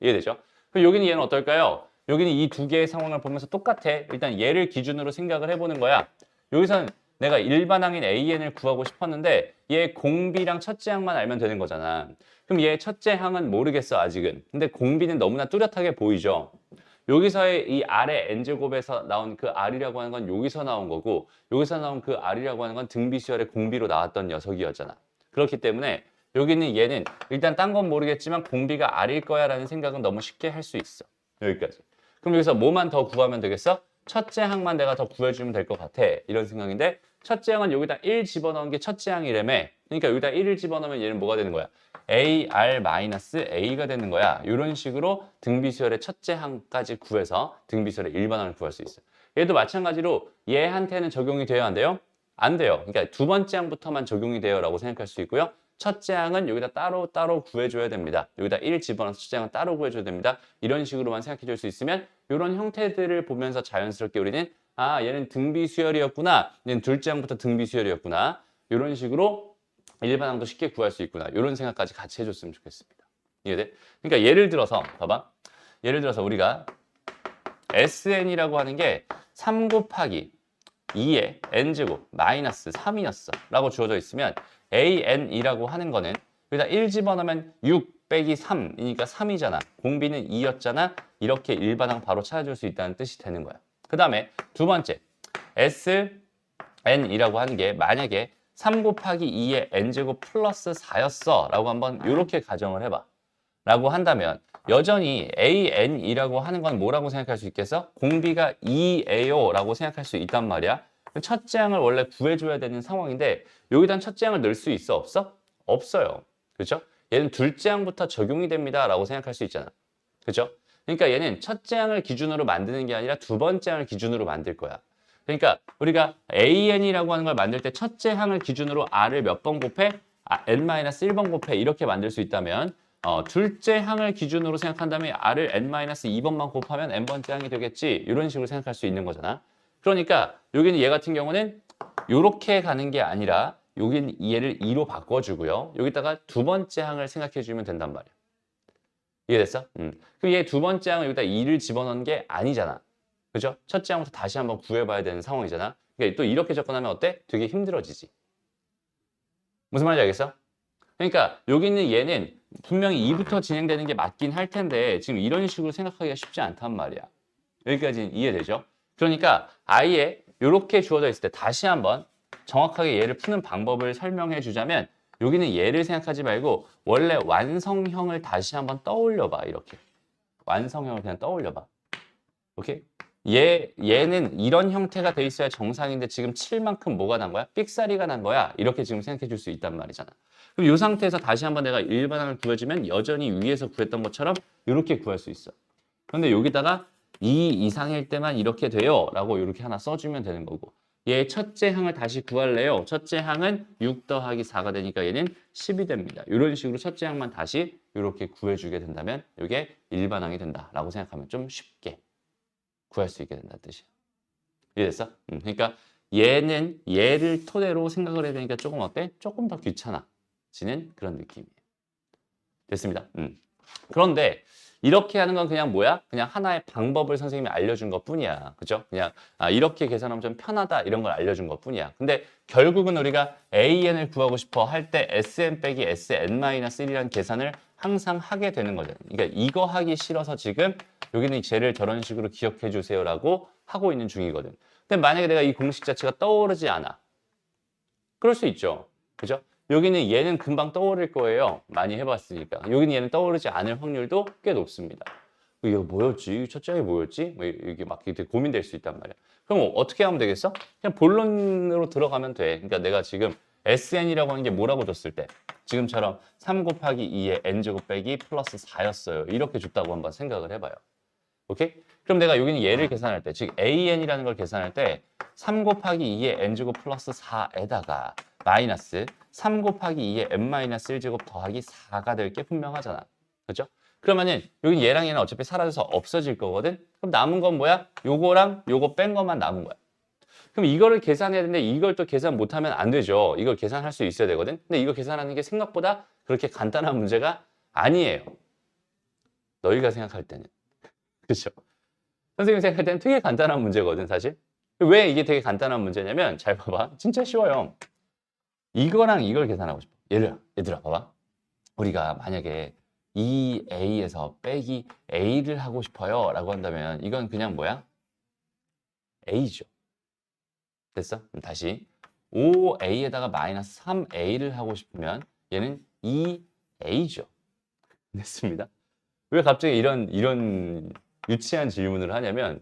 이해되죠? 그럼 여기는 얘는 어떨까요? 여기는 이 두 개의 상황을 보면서 똑같아. 일단 얘를 기준으로 생각을 해보는 거야. 여기서는 내가 일반항인 AN을 구하고 싶었는데 얘 공비랑 첫째 항만 알면 되는 거잖아. 그럼 얘 첫째 항은 모르겠어 아직은. 근데 공비는 너무나 뚜렷하게 보이죠. 여기서의 이 아래 n제곱에서 나온 그 r이라고 하는 건 여기서 나온 거고, 여기서 나온 그 r이라고 하는 건 등비수열의 공비로 나왔던 녀석이었잖아. 그렇기 때문에 여기는 얘는 일단 딴 건 모르겠지만 공비가 r일 거야 라는 생각은 너무 쉽게 할 수 있어. 여기까지. 그럼 여기서 뭐만 더 구하면 되겠어? 첫째 항만 내가 더 구해주면 될 것 같아. 이런 생각인데, 첫째 항은 여기다 1 집어넣은 게 첫째 항이라며. 그러니까 여기다 1을 집어넣으면 얘는 뭐가 되는 거야? AR-A가 되는 거야. 이런 식으로 등비수열의 첫째 항까지 구해서 등비수열의 일반항을 구할 수 있어. 얘도 마찬가지로 얘한테는 적용이 돼요, 안 돼요? 안 돼요. 그러니까 두 번째 항부터만 적용이 돼요 라고 생각할 수 있고요. 첫째 항은 여기다 따로 구해줘야 됩니다. 여기다 1 집어넣어서 첫째 항은 따로 구해줘야 됩니다. 이런 식으로만 생각해 줄 수 있으면, 이런 형태들을 보면서 자연스럽게 우리는 아, 얘는 등비수열이었구나, 얘는 둘째 항부터 등비수열이었구나, 이런 식으로 일반항도 쉽게 구할 수 있구나, 이런 생각까지 같이 해줬으면 좋겠습니다. 이해돼? 그러니까 예를 들어서 봐봐. 예를 들어서 우리가 SN이라고 하는 게 3 곱하기 2의 n제곱 마이너스 3이었어 라고 주어져 있으면, AN이라고 하는 거는 여기다 1 집어넣으면 6 빼기 3이니까 3이잖아. 공비는 2였잖아. 이렇게 일반항 바로 찾아줄 수 있다는 뜻이 되는 거야. 그 다음에 두 번째, SN이라고 하는 게 만약에 3 곱하기 2의 n제곱 플러스 4였어 라고 한번 이렇게 가정을 해봐. 라고 한다면 여전히 AN이라고 하는 건 뭐라고 생각할 수 있겠어? 공비가 2예요 라고 생각할 수 있단 말이야. 첫째 항을 원래 구해줘야 되는 상황인데 여기단 첫째 항을 넣을 수 있어? 없어? 없어요. 그렇죠? 얘는 둘째 항부터 적용이 됩니다 라고 생각할 수 있잖아. 그렇죠? 그러니까 얘는 첫째 항을 기준으로 만드는 게 아니라 두 번째 항을 기준으로 만들 거야. 그러니까 우리가 AN이라고 하는 걸 만들 때 첫째 항을 기준으로 R을 몇 번 곱해? N-1번 곱해. 이렇게 만들 수 있다면, 둘째 항을 기준으로 생각한다면 R을 N-2번만 곱하면 N번째 항이 되겠지. 이런 식으로 생각할 수 있는 거잖아. 그러니까 여기는 얘 같은 경우는 이렇게 가는 게 아니라 여기는 얘를 2로 바꿔주고요. 여기다가 두 번째 항을 생각해주면 된단 말이야. 이해됐어? 그럼 얘 두 번째 항을 여기다 2를 집어넣는 게 아니잖아. 그죠? 첫째 항부터 다시 한번 구해봐야 되는 상황이잖아. 그러니까 또 이렇게 접근하면 어때? 되게 힘들어지지. 무슨 말인지 알겠어? 그러니까 여기 있는 얘는 분명히 2부터 진행되는 게 맞긴 할 텐데 지금 이런 식으로 생각하기가 쉽지 않단 말이야. 여기까지는 이해되죠? 그러니까 아예 이렇게 주어져 있을 때 다시 한번 정확하게 얘를 푸는 방법을 설명해 주자면, 여기는 얘를 생각하지 말고 원래 완성형을 다시 한번 떠올려봐. 이렇게 완성형을 그냥 떠올려봐. 오케이? 얘는 이런 형태가 돼 있어야 정상인데 지금 7만큼 뭐가 난 거야? 삑사리가 난 거야. 이렇게 지금 생각해 줄 수 있단 말이잖아. 그럼 이 상태에서 다시 한번 내가 일반항을 구해주면 여전히 위에서 구했던 것처럼 이렇게 구할 수 있어. 그런데 여기다가 2 이상일 때만 이렇게 돼요 라고 이렇게 하나 써주면 되는 거고, 얘 첫째 항을 다시 구할래요. 첫째 항은 6 더하기 4가 되니까 얘는 10이 됩니다. 이런 식으로 첫째 항만 다시 이렇게 구해주게 된다면 이게 일반항이 된다라고 생각하면 좀 쉽게 구할 수 있게 된다는 뜻이에요. 이해됐어? 그러니까 얘는 얘를 토대로 생각을 해야 되니까 조금 어때? 조금 더 귀찮아지는 그런 느낌이에요. 됐습니다. 그런데 이렇게 하는 건 그냥 뭐야? 그냥 하나의 방법을 선생님이 알려준 것 뿐이야. 그죠? 그냥 이렇게 계산하면 좀 편하다 이런 걸 알려준 것 뿐이야. 근데 결국은 우리가 AN을 구하고 싶어 할 때 SN 빼기 SN-1이라는 계산을 항상 하게 되는 거죠. 그러니까 이거 하기 싫어서 지금 여기는 쟤를 저런 식으로 기억해 주세요라고 하고 있는 중이거든. 근데 만약에 내가 이 공식 자체가 떠오르지 않아. 그럴 수 있죠. 그죠? 여기는 얘는 금방 떠오를 거예요. 많이 해봤으니까. 여기는 얘는 떠오르지 않을 확률도 꽤 높습니다. 이거 뭐였지? 첫째 항이 뭐였지? 뭐 이게 막 되게 고민될 수 있단 말이야. 그럼 어떻게 하면 되겠어? 그냥 본론으로 들어가면 돼. 그러니까 내가 지금 SN이라고 하는 게 뭐라고 줬을 때 지금처럼 3 곱하기 2의 n제곱 빼기 플러스 4였어요. 이렇게 줬다고 한번 생각을 해봐요. 오케이? 그럼 내가 여기는 얘를 계산할 때, 즉 AN이라는 걸 계산할 때 3 곱하기 2의 n제곱 플러스 4에다가 마이너스 3 곱하기 2의 n-1제곱 더하기 4가 될 게 분명하잖아. 그렇죠? 그러면은 여기 얘랑 얘는 어차피 사라져서 없어질 거거든? 그럼 남은 건 뭐야? 요거랑 요거 뺀 것만 남은 거야. 그럼 이거를 계산해야 되는데 이걸 또 계산 못하면 안 되죠. 이걸 계산할 수 있어야 되거든? 근데 이거 계산하는 게 생각보다 그렇게 간단한 문제가 아니에요. 너희가 생각할 때는. 그렇죠? 선생님이 생각할 때는 되게 간단한 문제거든, 사실. 왜 이게 되게 간단한 문제냐면 잘 봐봐. 진짜 쉬워요. 이거랑 이걸 계산하고 싶어. 얘들아 봐봐. 우리가 만약에 2A에서 빼기 A를 하고 싶어요 라고 한다면 이건 그냥 뭐야? A죠. 됐어? 그럼 다시 5A에다가 마이너스 3A를 하고 싶으면 얘는 2A죠. 됐습니다. 왜 갑자기 이런 유치한 질문을 하냐면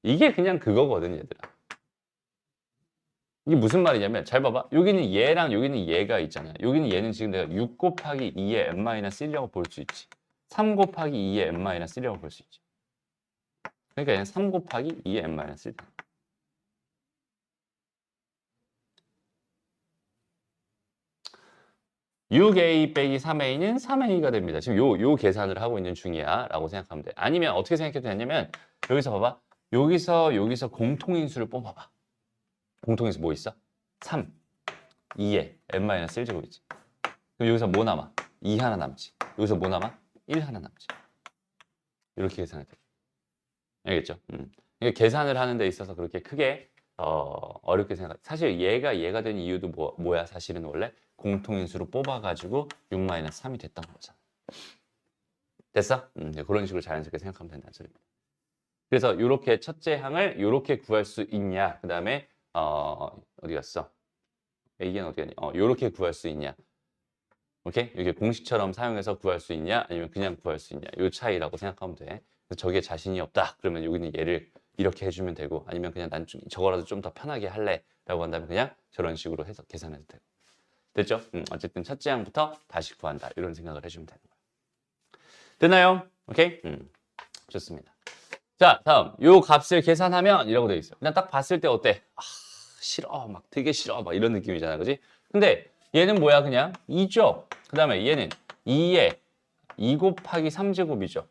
이게 그냥 그거거든, 얘들아. 이게 무슨 말이냐면 잘 봐봐. 여기는 얘랑 여기는 얘가 있잖아. 여기는 얘는 지금 내가 6 곱하기 2의 n-1이라고 볼 수 있지. 3 곱하기 2의 n-1이라고 볼 수 있지. 그러니까 얘는 3 곱하기 2의 n-1. 6a 빼기 3a는 3a가 됩니다. 지금 요 계산을 하고 있는 중이야 라고 생각하면 돼. 아니면 어떻게 생각해도 되냐면 여기서 봐봐. 여기서 공통인수를 뽑아봐. 공통인수 뭐 있어? 3, 2에 n-1제곱이지. 그럼 여기서 뭐 남아? 2 하나 남지. 여기서 뭐 남아? 1 하나 남지. 이렇게 계산을 돼. 알겠죠? 이게 계산을 하는 데 있어서 그렇게 크게 어렵게 생각. 사실 얘가 된 이유도 뭐야? 사실은 원래 공통인수로 뽑아가지고 6-3이 됐던 거잖아. 됐어? 그런 식으로 자연스럽게 생각하면 된다는 소리입니다. 그래서 이렇게 첫째 항을 이렇게 구할 수 있냐? 그 다음에 어디 갔어? A는 어디 갔니? 이렇게 구할 수 있냐? 오케이? 이게 공식처럼 사용해서 구할 수 있냐? 아니면 그냥 구할 수 있냐? 이 차이라고 생각하면 돼. 그래서 저게 자신이 없다. 그러면 여기는 얘를 이렇게 해주면 되고 아니면 그냥 난 저거라도 좀 더 편하게 할래 라고 한다면 그냥 저런 식으로 해서 계산해도 되고. 됐죠? 어쨌든 첫째 항부터 다시 구한다. 이런 생각을 해주면 되는 거야. 됐나요? 오케이? 좋습니다. 자, 다음. 요 값을 계산하면 이라고 되어 있어요. 그냥 딱 봤을 때 어때? 싫어. 막 되게 싫어. 막 이런 느낌이잖아. 그지? 근데 얘는 뭐야? 그냥 2죠. 그 다음에 얘는 2에 2 곱하기 3제곱이죠.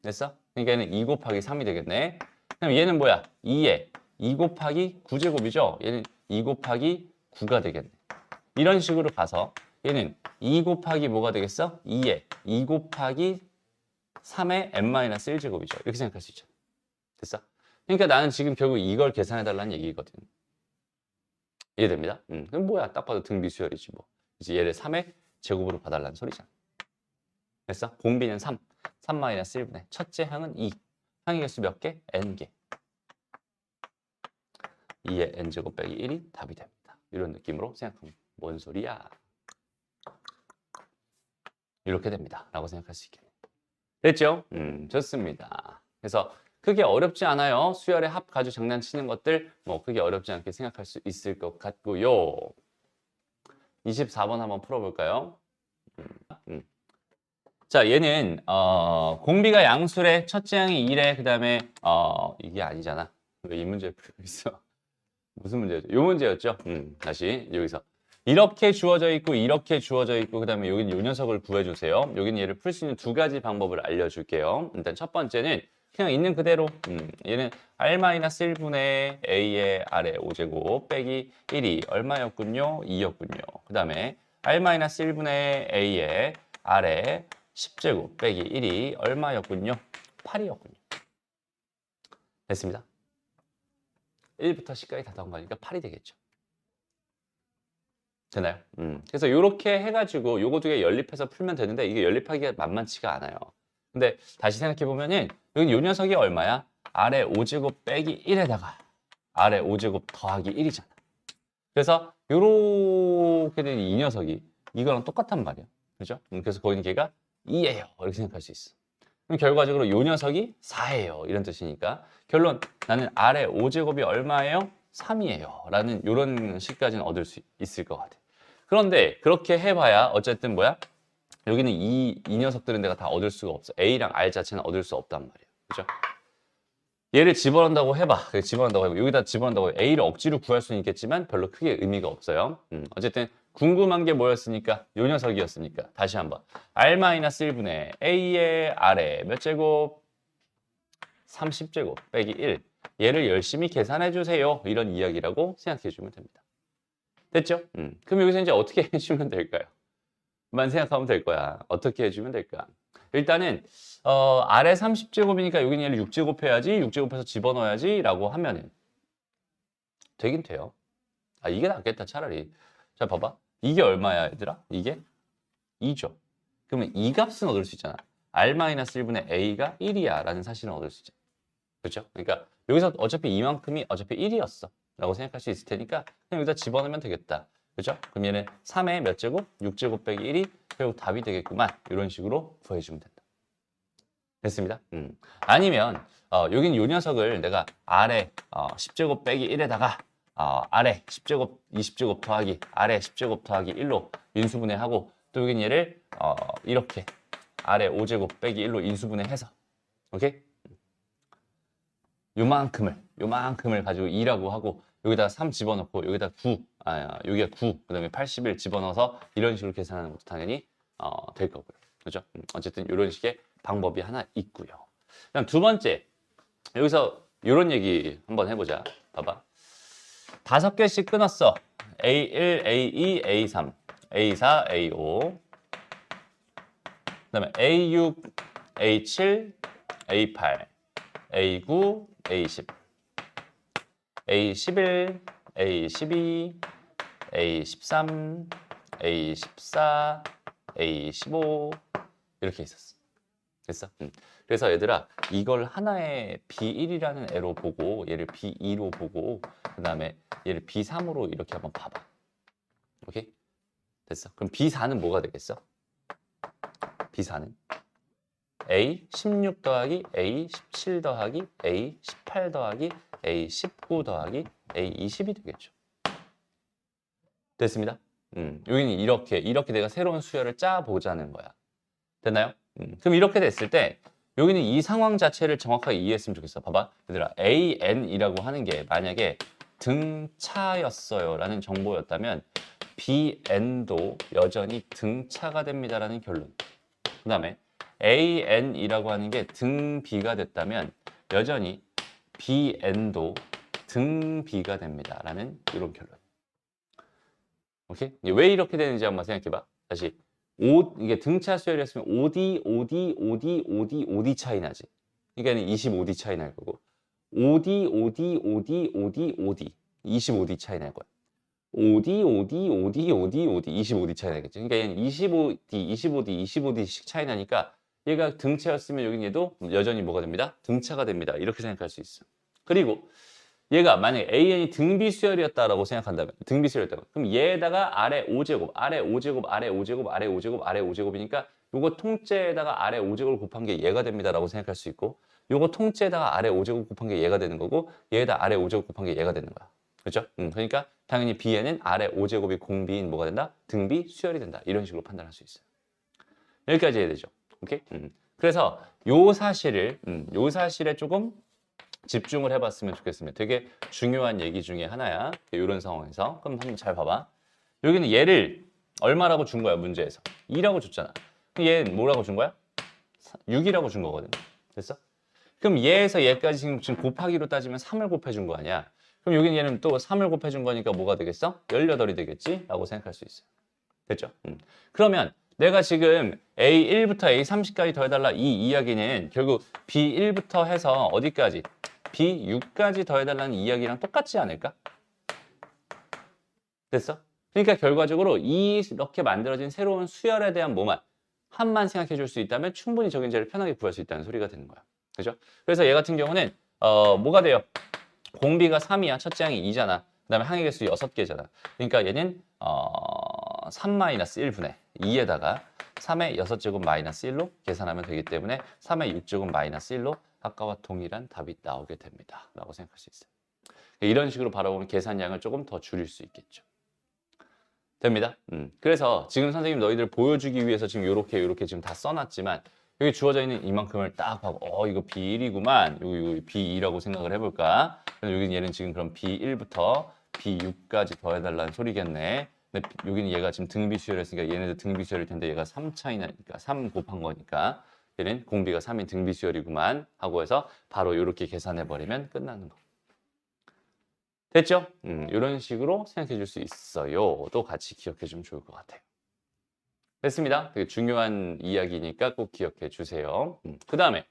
됐어? 그러니까 얘는 2 곱하기 3이 되겠네. 그럼 얘는 뭐야? 2에 2 곱하기 9제곱이죠. 얘는 2 곱하기 9가 되겠네. 이런 식으로 가서 얘는 2 곱하기 뭐가 되겠어? 2에 2 곱하기 3의 n-1제곱이죠. 이렇게 생각할 수 있죠. 됐어? 그러니까 나는 지금 결국 이걸 계산해달라는 얘기거든. 이해됩니다? 그럼 뭐야? 딱 봐도 등비수열이지 뭐. 이제 얘를 3의 제곱으로 봐달라는 소리잖아. 됐어? 공비는 3. 3-1분의 첫째 항은 2. 항의 개수 몇 개? n개. 2의 n제곱 빼기 1이 답이 됩니다. 이런 느낌으로 생각하면 뭔 소리야? 이렇게 됩니다. 라고 생각할 수 있겠네요. 됐죠? 좋습니다. 그래서 크게 어렵지 않아요. 수열의 합 가지고 장난치는 것들 뭐 크게 어렵지 않게 생각할 수 있을 것 같고요. 24번 한번 풀어볼까요? 자, 얘는 공비가 양수래. 첫째 항이 2래. 그 다음에 이게 아니잖아. 왜 이 문제를 풀고 있어? 무슨 문제였죠? 요 문제였죠. 다시 여기서 이렇게 주어져 있고 이렇게 주어져 있고 그다음에 여기는 요 녀석을 구해주세요. 여기는 얘를 풀 수 있는 두 가지 방법을 알려줄게요. 일단 첫 번째는 그냥 있는 그대로 얘는 r-1분의 a의 아래 5제곱 빼기 1이 얼마였군요? 2였군요. 그 다음에 r-1분의 a의 아래 10제곱 빼기 1이 얼마였군요? 8이었군요. 됐습니다. 1부터 10까지 다 더한 거니까 8이 되겠죠. 되나요? 그래서 이렇게 해가지고 요거 두 개 연립해서 풀면 되는데 이게 연립하기가 만만치가 않아요. 근데 다시 생각해보면은 여기 요 녀석이 얼마야? 아래 5제곱 빼기 1에다가 아래 5제곱 더하기 1이잖아. 그래서 요렇게 된 이 녀석이 이거랑 똑같단 말이야. 그죠? 그래서 거기는 걔가 2예요. 이렇게 생각할 수 있어. 그럼 결과적으로 요 녀석이 4예요. 이런 뜻이니까 결론 나는 아래 5제곱이 얼마예요? 3이에요. 라는 이런 식까지는 얻을 수 있을 것 같아. 그런데 그렇게 해봐야 어쨌든 뭐야? 여기는 이 녀석들은 내가 다 얻을 수가 없어. A랑 R 자체는 얻을 수 없단 말이야. 그죠? 얘를 집어넣는다고 해봐. 집어넣는다고 해봐. 여기다 집어넣는다고 해봐. A를 억지로 구할 수는 있겠지만 별로 크게 의미가 없어요. 어쨌든 궁금한 게 뭐였으니까? 요 녀석이었으니까. 다시 한번. R-1분의 A의 R에 몇 제곱? 30제곱 빼기 1. 얘를 열심히 계산해 주세요. 이런 이야기라고 생각해 주면 됩니다. 됐죠? 그럼 여기서 이제 어떻게 해주면 될까요? 만 생각하면 될 거야. 어떻게 해주면 될까? 일단은 아래 30제곱이니까 여기는 얘를 6제곱 해야지. 6제곱해서 집어넣어야지 라고 하면은 되긴 돼요. 아 이게 낫겠다 차라리. 자 봐봐. 이게 얼마야 얘들아? 이게 2죠. 그러면 이 값은 얻을 수 있잖아. R-1분의 A가 1이야 라는 사실은 얻을 수 있잖아. 그렇죠? 그러니까 여기서 어차피 이만큼이 어차피 1이었어 라고 생각할 수 있을 테니까 그냥 여기다 집어넣으면 되겠다. 그렇죠? 그럼 얘는 3의 몇 제곱? 6제곱 빼기 1이 결국 답이 되겠구만. 이런 식으로 구해주면 된다. 됐습니다. 아니면 여긴 요 녀석을 내가 아래 10제곱 빼기 1에다가 아래 10제곱 20제곱 더하기 아래 10제곱 더하기 1로 인수분해하고 또 여긴 얘를 이렇게 아래 5제곱 빼기 1로 인수분해해서 오케이? 요만큼을 가지고 2라고 하고 여기다 3 집어넣고 여기다 9, 여기가 9, 그 다음에 81 집어넣어서 이런 식으로 계산하는 것도 당연히 될 거고요. 그죠? 어쨌든 이런 식의 방법이 하나 있고요. 그다음 두 번째, 여기서 이런 얘기 한번 해보자. 봐봐. 5개씩 끊었어. A1, A2, A3, A4, A5, 그 다음에 A6, A7, A8, A9, A10, A11, A12, A13, A14, A15 이렇게 있었어. 됐어? 그래서 얘들아 이걸 하나의 B1이라는 애로 보고 얘를 B2로 보고 그 다음에 얘를 B3으로 이렇게 한번 봐봐. 오케이? 됐어? 그럼 B4는 뭐가 되겠어? B4는 A16 더하기 A17 더하기 A18 더하기 A19 더하기 A20이 되겠죠. 됐습니다. 여기는 이렇게 내가 새로운 수열을 짜보자는 거야. 됐나요? 그럼 이렇게 됐을 때 여기는 이 상황 자체를 정확하게 이해했으면 좋겠어. 봐봐. 얘들아 AN이라고 하는 게 만약에 등차였어요 라는 정보였다면 BN도 여전히 등차가 됩니다 라는 결론. 그 다음에 AN이라고 하는 게 등비가 됐다면 여전히 BN도 등비가 됩니다 라는 이런 결론. 오케이? 왜 이렇게 되는지 한번 생각해봐. 다시 이게 등차 수열이었으면 OD 차이 나지. 그러니까 25D 차이 날 거고 OD 25D 차이 날 거야. OD 25D 차이 나겠죠. 그러니까 얘는 25D씩 차이 나니까 얘가 등차였으면 여긴 얘도 여전히 뭐가 됩니다? 등차가 됩니다. 이렇게 생각할 수 있어. 그리고 얘가 만약에 AN이 등비수열이었다라고 생각한다면 등비수열이었다면 그럼 얘에다가 아래 5제곱, 아래 5제곱, 아래 5제곱, 아래 5제곱, 아래 5제곱이니까 요거 통째에다가 아래 5제곱을 곱한 게 얘가 됩니다라고 생각할 수 있고 요거 통째에다가 아래 5제곱 곱한 게 얘가 되는 거고 얘에다 아래 5제곱 곱한 게 얘가 되는 거야. 그렇죠? 그러니까 당연히 B에는 아래 5제곱이 공비인 뭐가 된다? 등비 수열이 된다. 이런 식으로 판단할 수 있어요. 여기까지 해야 되죠. 오케이? 그래서 요 사실을 조금 집중을 해봤으면 좋겠습니다. 되게 중요한 얘기 중에 하나야. 이런 상황에서. 그럼 한번 잘 봐봐. 여기는 얘를 얼마라고 준 거야, 문제에서? 2라고 줬잖아. 얘는 뭐라고 준 거야? 6이라고 준 거거든. 됐어? 그럼 얘에서 얘까지 지금 곱하기로 따지면 3을 곱해준 거 아니야? 그럼 여기는 얘는 또 3을 곱해준 거니까 뭐가 되겠어? 18이 되겠지? 라고 생각할 수 있어요. 됐죠? 그러면 내가 지금 A1부터 A30까지 더해달라 이 이야기는 결국 B1부터 해서 어디까지? B6까지 더해달라는 이야기랑 똑같지 않을까? 됐어? 그러니까 결과적으로 이렇게 만들어진 새로운 수열에 대한 뭐만 한만 생각해 줄 수 있다면 충분히 적인제를 편하게 구할 수 있다는 소리가 되는 거야. 그죠? 그래서 얘 같은 경우는 뭐가 돼요? 공비가 3이야. 첫째 항이 2잖아. 그 다음에 항의 개수 6개잖아. 그러니까 얘는 3-1분의 2에다가 3의 6제곱 마이너스 1로 계산하면 되기 때문에 3의 6제곱 마이너스 1로 아까와 동일한 답이 나오게 됩니다. 라고 생각할 수 있어요. 이런 식으로 바라보면 계산량을 조금 더 줄일 수 있겠죠. 됩니다. 그래서 지금 선생님 너희들 보여주기 위해서 지금 요렇게 지금 다 써놨지만 여기 주어져 있는 이만큼을 딱 하고 이거 B1이구만. 여기 B2라고 생각을 해볼까? 여기는 얘는 지금 그럼 B1부터 B6까지 더해달라는 소리겠네. 근데 여기는 얘가 지금 등비수열했으니까 얘네도 등비수열일 텐데 얘가 3차이 나니까 3 곱한 거니까 얘는 공비가 3인 등비수열이구만 하고 해서 바로 이렇게 계산해버리면 끝나는 거. 됐죠? 이런 식으로 생각해 줄 수 있어요. 또 같이 기억해 주면 좋을 것 같아요. 됐습니다. 되게 중요한 이야기니까 꼭 기억해 주세요. 그 다음에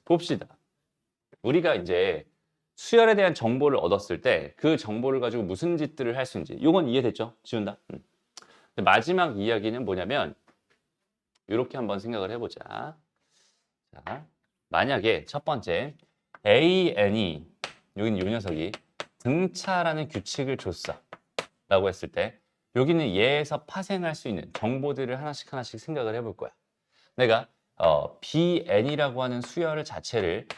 봅시다. 우리가 이제 수열에 대한 정보를 얻었을 때 그 정보를 가지고 무슨 짓들을 할 수 있는지 이건 이해됐죠? 지운다. 마지막 이야기는 뭐냐면 이렇게 한번 생각을 해보자. 자, 만약에 첫 번째 AN이 여기는 이 녀석이 등차라는 규칙을 줬어 라고 했을 때 여기는 얘에서 파생할 수 있는 정보들을 하나씩 생각을 해볼 거야. 내가 BN이라고 하는 수열 자체를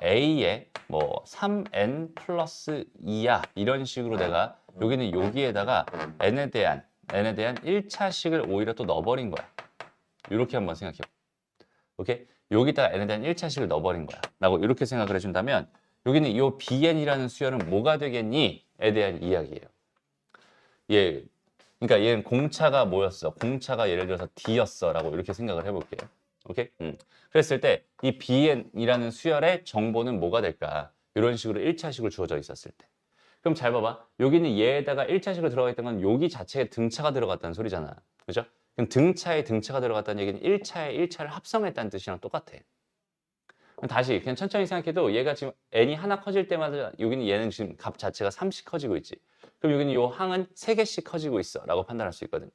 A에 뭐 3N 플러스 2야 이런 식으로 내가 여기에다가 N에 대한 1차식을 오히려 또 넣어버린 거야. 이렇게 한번 생각해 봐. 오케이? 여기다가 N에 대한 1차식을 넣어버린 거야. 라고 이렇게 생각을 해준다면 여기는 이 BN이라는 수열은 뭐가 되겠니? 에 대한 이야기예요. 그러니까 얘는 공차가 뭐였어? 공차가 예를 들어서 D였어 라고 이렇게 생각을 해볼게요. 오케이? 그랬을 때 이 BN이라는 수열의 정보는 뭐가 될까? 이런 식으로 1차식을 주어져 있었을 때. 그럼 잘 봐봐. 여기는 얘에다가 1차식으로 들어가 있던 건 여기 자체에 등차가 들어갔다는 소리잖아. 그죠? 그럼 등차에 등차가 들어갔다는 얘기는 1차에 1차를 합성했다는 뜻이랑 똑같아. 다시 그냥 천천히 생각해도 얘가 지금 n이 하나 커질 때마다 여기는 얘는 지금 값 자체가 3씩 커지고 있지. 그럼 여기는 이 항은 3개씩 커지고 있어 라고 판단할 수 있거든.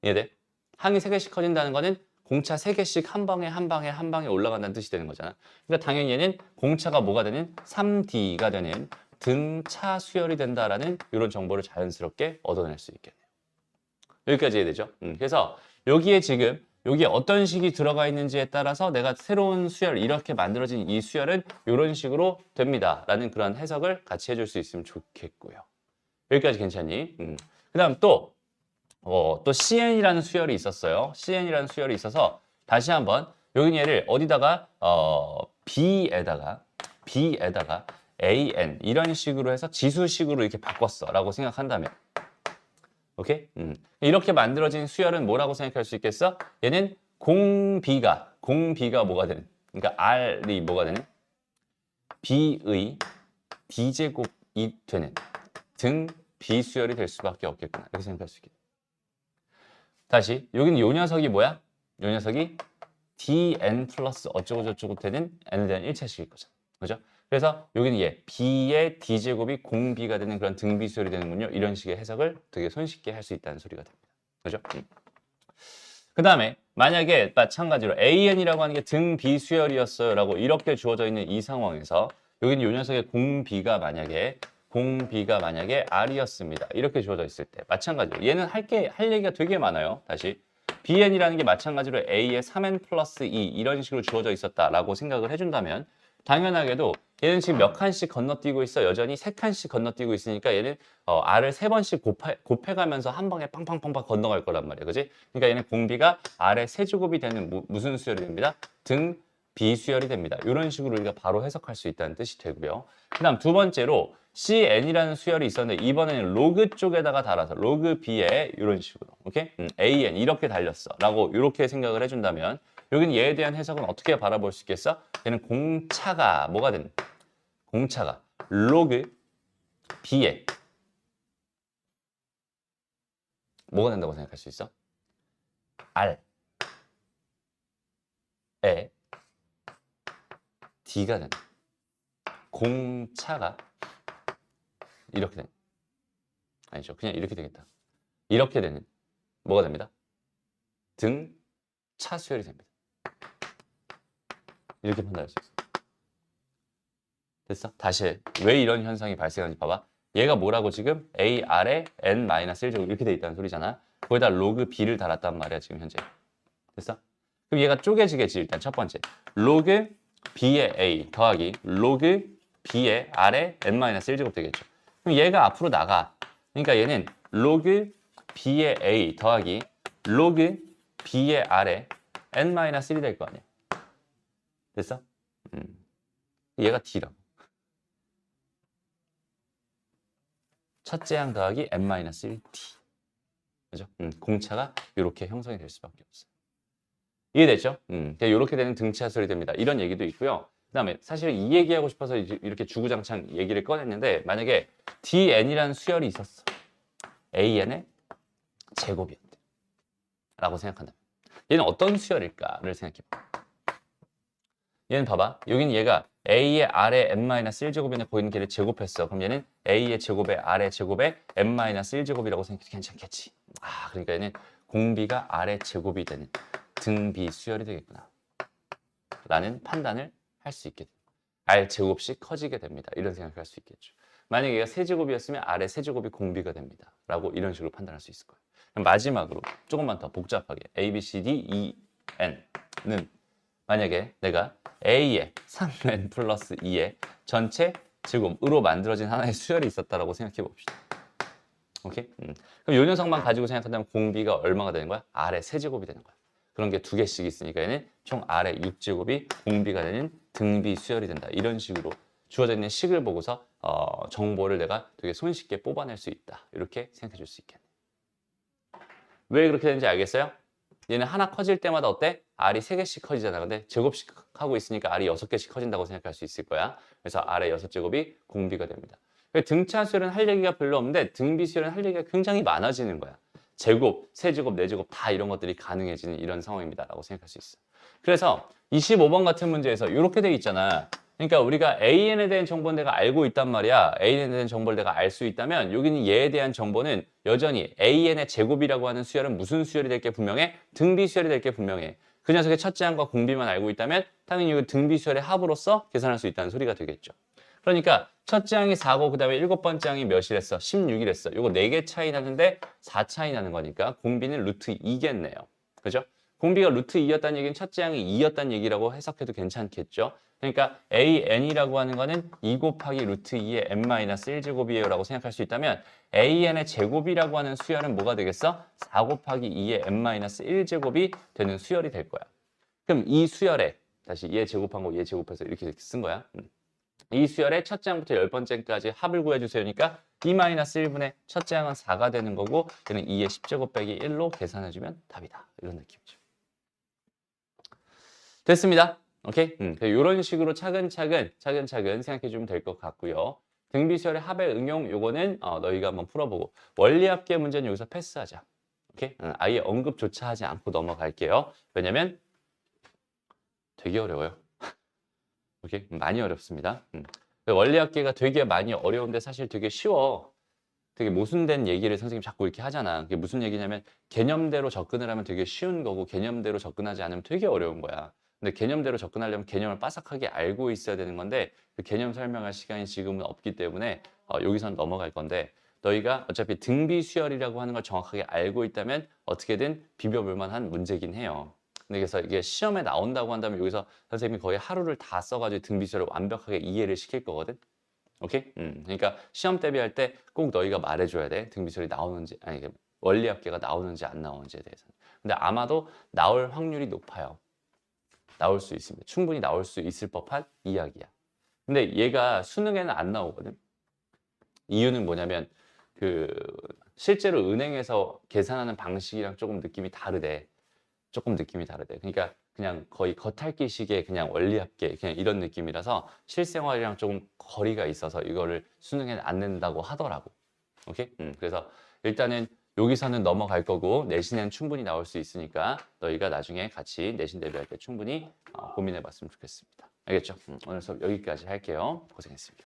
이해돼? 항이 3개씩 커진다는 거는 공차 3개씩 한 방에 올라간다는 뜻이 되는 거잖아. 그러니까 당연히 얘는 공차가 뭐가 되는 3D가 되는 등차 수열이 된다라는 이런 정보를 자연스럽게 얻어낼 수 있겠네요. 여기까지 이해되죠? 그래서 여기에 지금 여기에 어떤 식이 들어가 있는지에 따라서 내가 새로운 수열, 이렇게 만들어진 이 수열은 이런 식으로 됩니다. 라는 그런 해석을 같이 해줄 수 있으면 좋겠고요. 여기까지 괜찮니? 그 다음 또 CN이라는 수열이 있었어요. CN이라는 수열이 있어서 다시 한번 여기 얘를 어디다가 B에다가 AN 이런 식으로 해서 지수식으로 이렇게 바꿨어 라고 생각한다면 오케이? 이렇게 만들어진 수열은 뭐라고 생각할 수 있겠어? 얘는 공비가 뭐가 되는? 그러니까 R이 뭐가 되는? B의 D제곱이 되는 등 비수열이 될 수밖에 없겠구나. 이렇게 생각할 수 있겠다. 다시 여기는 요 녀석이 뭐야? 요 녀석이 dn 플러스 어쩌고저쩌고 되는 n에 대한 1차식일 거잖아. 그죠? 그래서 여기는 얘 b의 d제곱이 공b가 되는 그런 등비수열이 되는군요. 이런 식의 해석을 되게 손쉽게 할 수 있다는 소리가 됩니다. 그죠? 그 다음에 만약에 마찬가지로 an이라고 하는 게 등비수열이었어요 라고 이렇게 주어져 있는 이 상황에서 여기는 요 녀석의 공b가 만약에 R이었습니다. 이렇게 주어져 있을 때 마찬가지로 얘는 할 얘기가 되게 많아요. 다시 BN이라는 게 마찬가지로 A의 3N 플러스 2 이런 식으로 주어져 있었다라고 생각을 해준다면 당연하게도 얘는 지금 몇 칸씩 건너뛰고 있어. 여전히 3칸씩 건너뛰고 있으니까 얘는 R을 3번씩 곱해가면서 한 방에 빵빵빵빵 건너갈 거란 말이야. 그지? 그러니까 얘는 공비가 R의 세제곱이 되는 무슨 수열이 됩니다? 등 비수열이 됩니다. 이런 식으로 우리가 바로 해석할 수 있다는 뜻이 되고요. 그 다음 두 번째로 CN이라는 수열이 있었는데 이번에는 로그 쪽에다가 달아서 로그 B에 이런 식으로 오케이? AN 이렇게 달렸어 라고 이렇게 생각을 해준다면 여기는 얘에 대한 해석은 어떻게 바라볼 수 있겠어? 얘는 공차가 뭐가 되는? 공차가 로그 B에 뭐가 된다고 생각할 수 있어? R에 D가 되는 공차가 이렇게 되는 아니죠. 그냥 이렇게 되겠다. 이렇게 되는 뭐가 됩니다? 등차 수열이 됩니다. 이렇게 판단할 수 있어. 됐어? 다시 왜 이런 현상이 발생하는지 봐봐. 얘가 뭐라고 지금 A, R에 N-1제곱 이렇게 돼 있다는 소리잖아. 거기다 로그 B를 달았단 말이야 지금 현재. 됐어? 그럼 얘가 쪼개지겠지 일단 첫 번째. 로그 B의 A 더하기 로그 B의 R에 N-1제곱 되겠죠. 그럼 얘가 앞으로 나가. 그러니까 얘는 로그 B의 A 더하기 로그 B의 R에 N-1이 될 거 아니야. 됐어? 얘가 D라고. 첫째 항 더하기 N-1D. 그죠? 공차가 이렇게 형성이 될 수밖에 없어요. 이해됐죠? 이렇게 되는 등차 수열이 됩니다. 이런 얘기도 있고요. 그 다음에 사실 이 얘기하고 싶어서 이렇게 주구장창 얘기를 꺼냈는데 만약에 DN이라는 수열이 있었어. AN의 제곱이었대. 라고 생각한다면 얘는 어떤 수열일까를 생각해봐. 얘는 봐봐. 여기는 얘가 A의 R의 n-1제곱인데 거기 있는 걔를 제곱했어. 그럼 얘는 A의 제곱에 R의 제곱에 n-1제곱이라고 생각해도 괜찮겠지. 아, 그러니까 얘는 공비가 R의 제곱이 되는 등비 수열이 되겠구나. 라는 판단을 할 수 있게 됩니다. R 제곱씩 커지게 됩니다. 이런 생각을 할 수 있겠죠. 만약에 얘가 세제곱이었으면 R의 세제곱이 공비가 됩니다. 라고 이런 식으로 판단할 수 있을 거예요. 그럼 마지막으로 조금만 더 복잡하게 A, B, C, D, E, N는 만약에 내가 A의 3n 플러스 2의 전체 제곱으로 만들어진 하나의 수열이 있었다라고 생각해 봅시다. 오케이? 그럼 이 녀석만 가지고 생각한다면 공비가 얼마가 되는 거야? R의 세제곱이 되는 거야. 그런 게 두 개씩 있으니까 얘는 총 R의 6제곱이 공비가 되는 등비 수열이 된다. 이런 식으로 주어져 있는 식을 보고서 정보를 내가 되게 손쉽게 뽑아낼 수 있다. 이렇게 생각해 줄 수 있겠네. 왜 그렇게 되는지 알겠어요? 얘는 하나 커질 때마다 어때? R이 3개씩 커지잖아. 근데 제곱씩 하고 있으니까 R이 6개씩 커진다고 생각할 수 있을 거야. 그래서 R의 6제곱이 공비가 됩니다. 등차 수열은 할 얘기가 별로 없는데 등비 수열은 할 얘기가 굉장히 많아지는 거야. 제곱, 세제곱, 네제곱 다 이런 것들이 가능해지는 이런 상황입니다. 라고 생각할 수 있어. 그래서 25번 같은 문제에서 이렇게 돼 있잖아. 그러니까 우리가 AN에 대한 정보는 내가 알고 있단 말이야. AN에 대한 정보를 내가 알 수 있다면 여기는 얘에 대한 정보는 여전히 AN의 제곱이라고 하는 수열은 무슨 수열이 될 게 분명해? 등비 수열이 될 게 분명해. 그 녀석의 첫째 항과 공비만 알고 있다면 당연히 이 등비 수열의 합으로서 계산할 수 있다는 소리가 되겠죠. 그러니까 첫째 항이 4고 그다음에 일곱 번째 항이 몇이랬어? 16이랬어. 요거 4개 차이 나는데 4 차이 나는 거니까 공비는 루트 2겠네요. 그죠? 공비가 루트 2였다는 얘기는 첫째 항이 2였다는 얘기라고 해석해도 괜찮겠죠? 그러니까 AN이라고 하는 거는 2 곱하기 루트 2의 n-1제곱이에요 라고 생각할 수 있다면 AN의 제곱이라고 하는 수열은 뭐가 되겠어? 4 곱하기 2의 n-1제곱이 되는 수열이 될 거야. 그럼 이 수열에 다시 얘 제곱한 거 얘 제곱해서 이렇게 쓴 거야. 이 수열의 첫째 항부터 10번째까지 합을 구해주세요니까 2-1분의 첫째 항은 4가 되는 거고 얘는 2의 10제곱 빼기 1로 계산해주면 답이다. 이런 느낌이죠. 됐습니다. 오케이? 이런 식으로 차근차근 생각해주면 될 것 같고요. 등비수열의 합의 응용 요거는 너희가 한번 풀어보고 원리합계 문제는 여기서 패스하자. 오케이? 아예 언급조차 하지 않고 넘어갈게요. 왜냐면 되게 어려워요. 오케이? 많이 어렵습니다. 원리합계가 되게 많이 어려운데 사실 되게 쉬워. 되게 모순된 얘기를 선생님 자꾸 이렇게 하잖아. 그게 무슨 얘기냐면 개념대로 접근을 하면 되게 쉬운 거고 개념대로 접근하지 않으면 되게 어려운 거야. 근데 개념대로 접근하려면 개념을 빠삭하게 알고 있어야 되는 건데 그 개념 설명할 시간이 지금은 없기 때문에 여기선 넘어갈 건데 너희가 어차피 등비수열이라고 하는 걸 정확하게 알고 있다면 어떻게든 비벼볼 만한 문제긴 해요. 근데 그래서 이게 시험에 나온다고 한다면 여기서 선생님이 거의 하루를 다 써가지고 등비수열을 완벽하게 이해를 시킬 거거든. 오케이? 그러니까 시험 대비할 때 꼭 너희가 말해줘야 돼. 등비수열이 나오는지, 아니, 원리합계가 나오는지 안 나오는지에 대해서는. 근데 아마도 나올 확률이 높아요. 나올 수 있습니다. 충분히 나올 수 있을 법한 이야기야. 근데 얘가 수능에는 안 나오거든. 이유는 뭐냐면 그 실제로 은행에서 계산하는 방식이랑 조금 느낌이 다르대. 조금 느낌이 다르대. 그러니까 그냥 거의 겉핥기식의 그냥 원리합계 그냥 이런 느낌이라서 실생활이랑 조금 거리가 있어서 이거를 수능에는 안 낸다고 하더라고. 오케이? 그래서 일단은 여기서는 넘어갈 거고 내신에는 충분히 나올 수 있으니까 너희가 나중에 같이 내신 대비할 때 충분히 고민해 봤으면 좋겠습니다. 알겠죠? 오늘 수업 여기까지 할게요. 고생했습니다.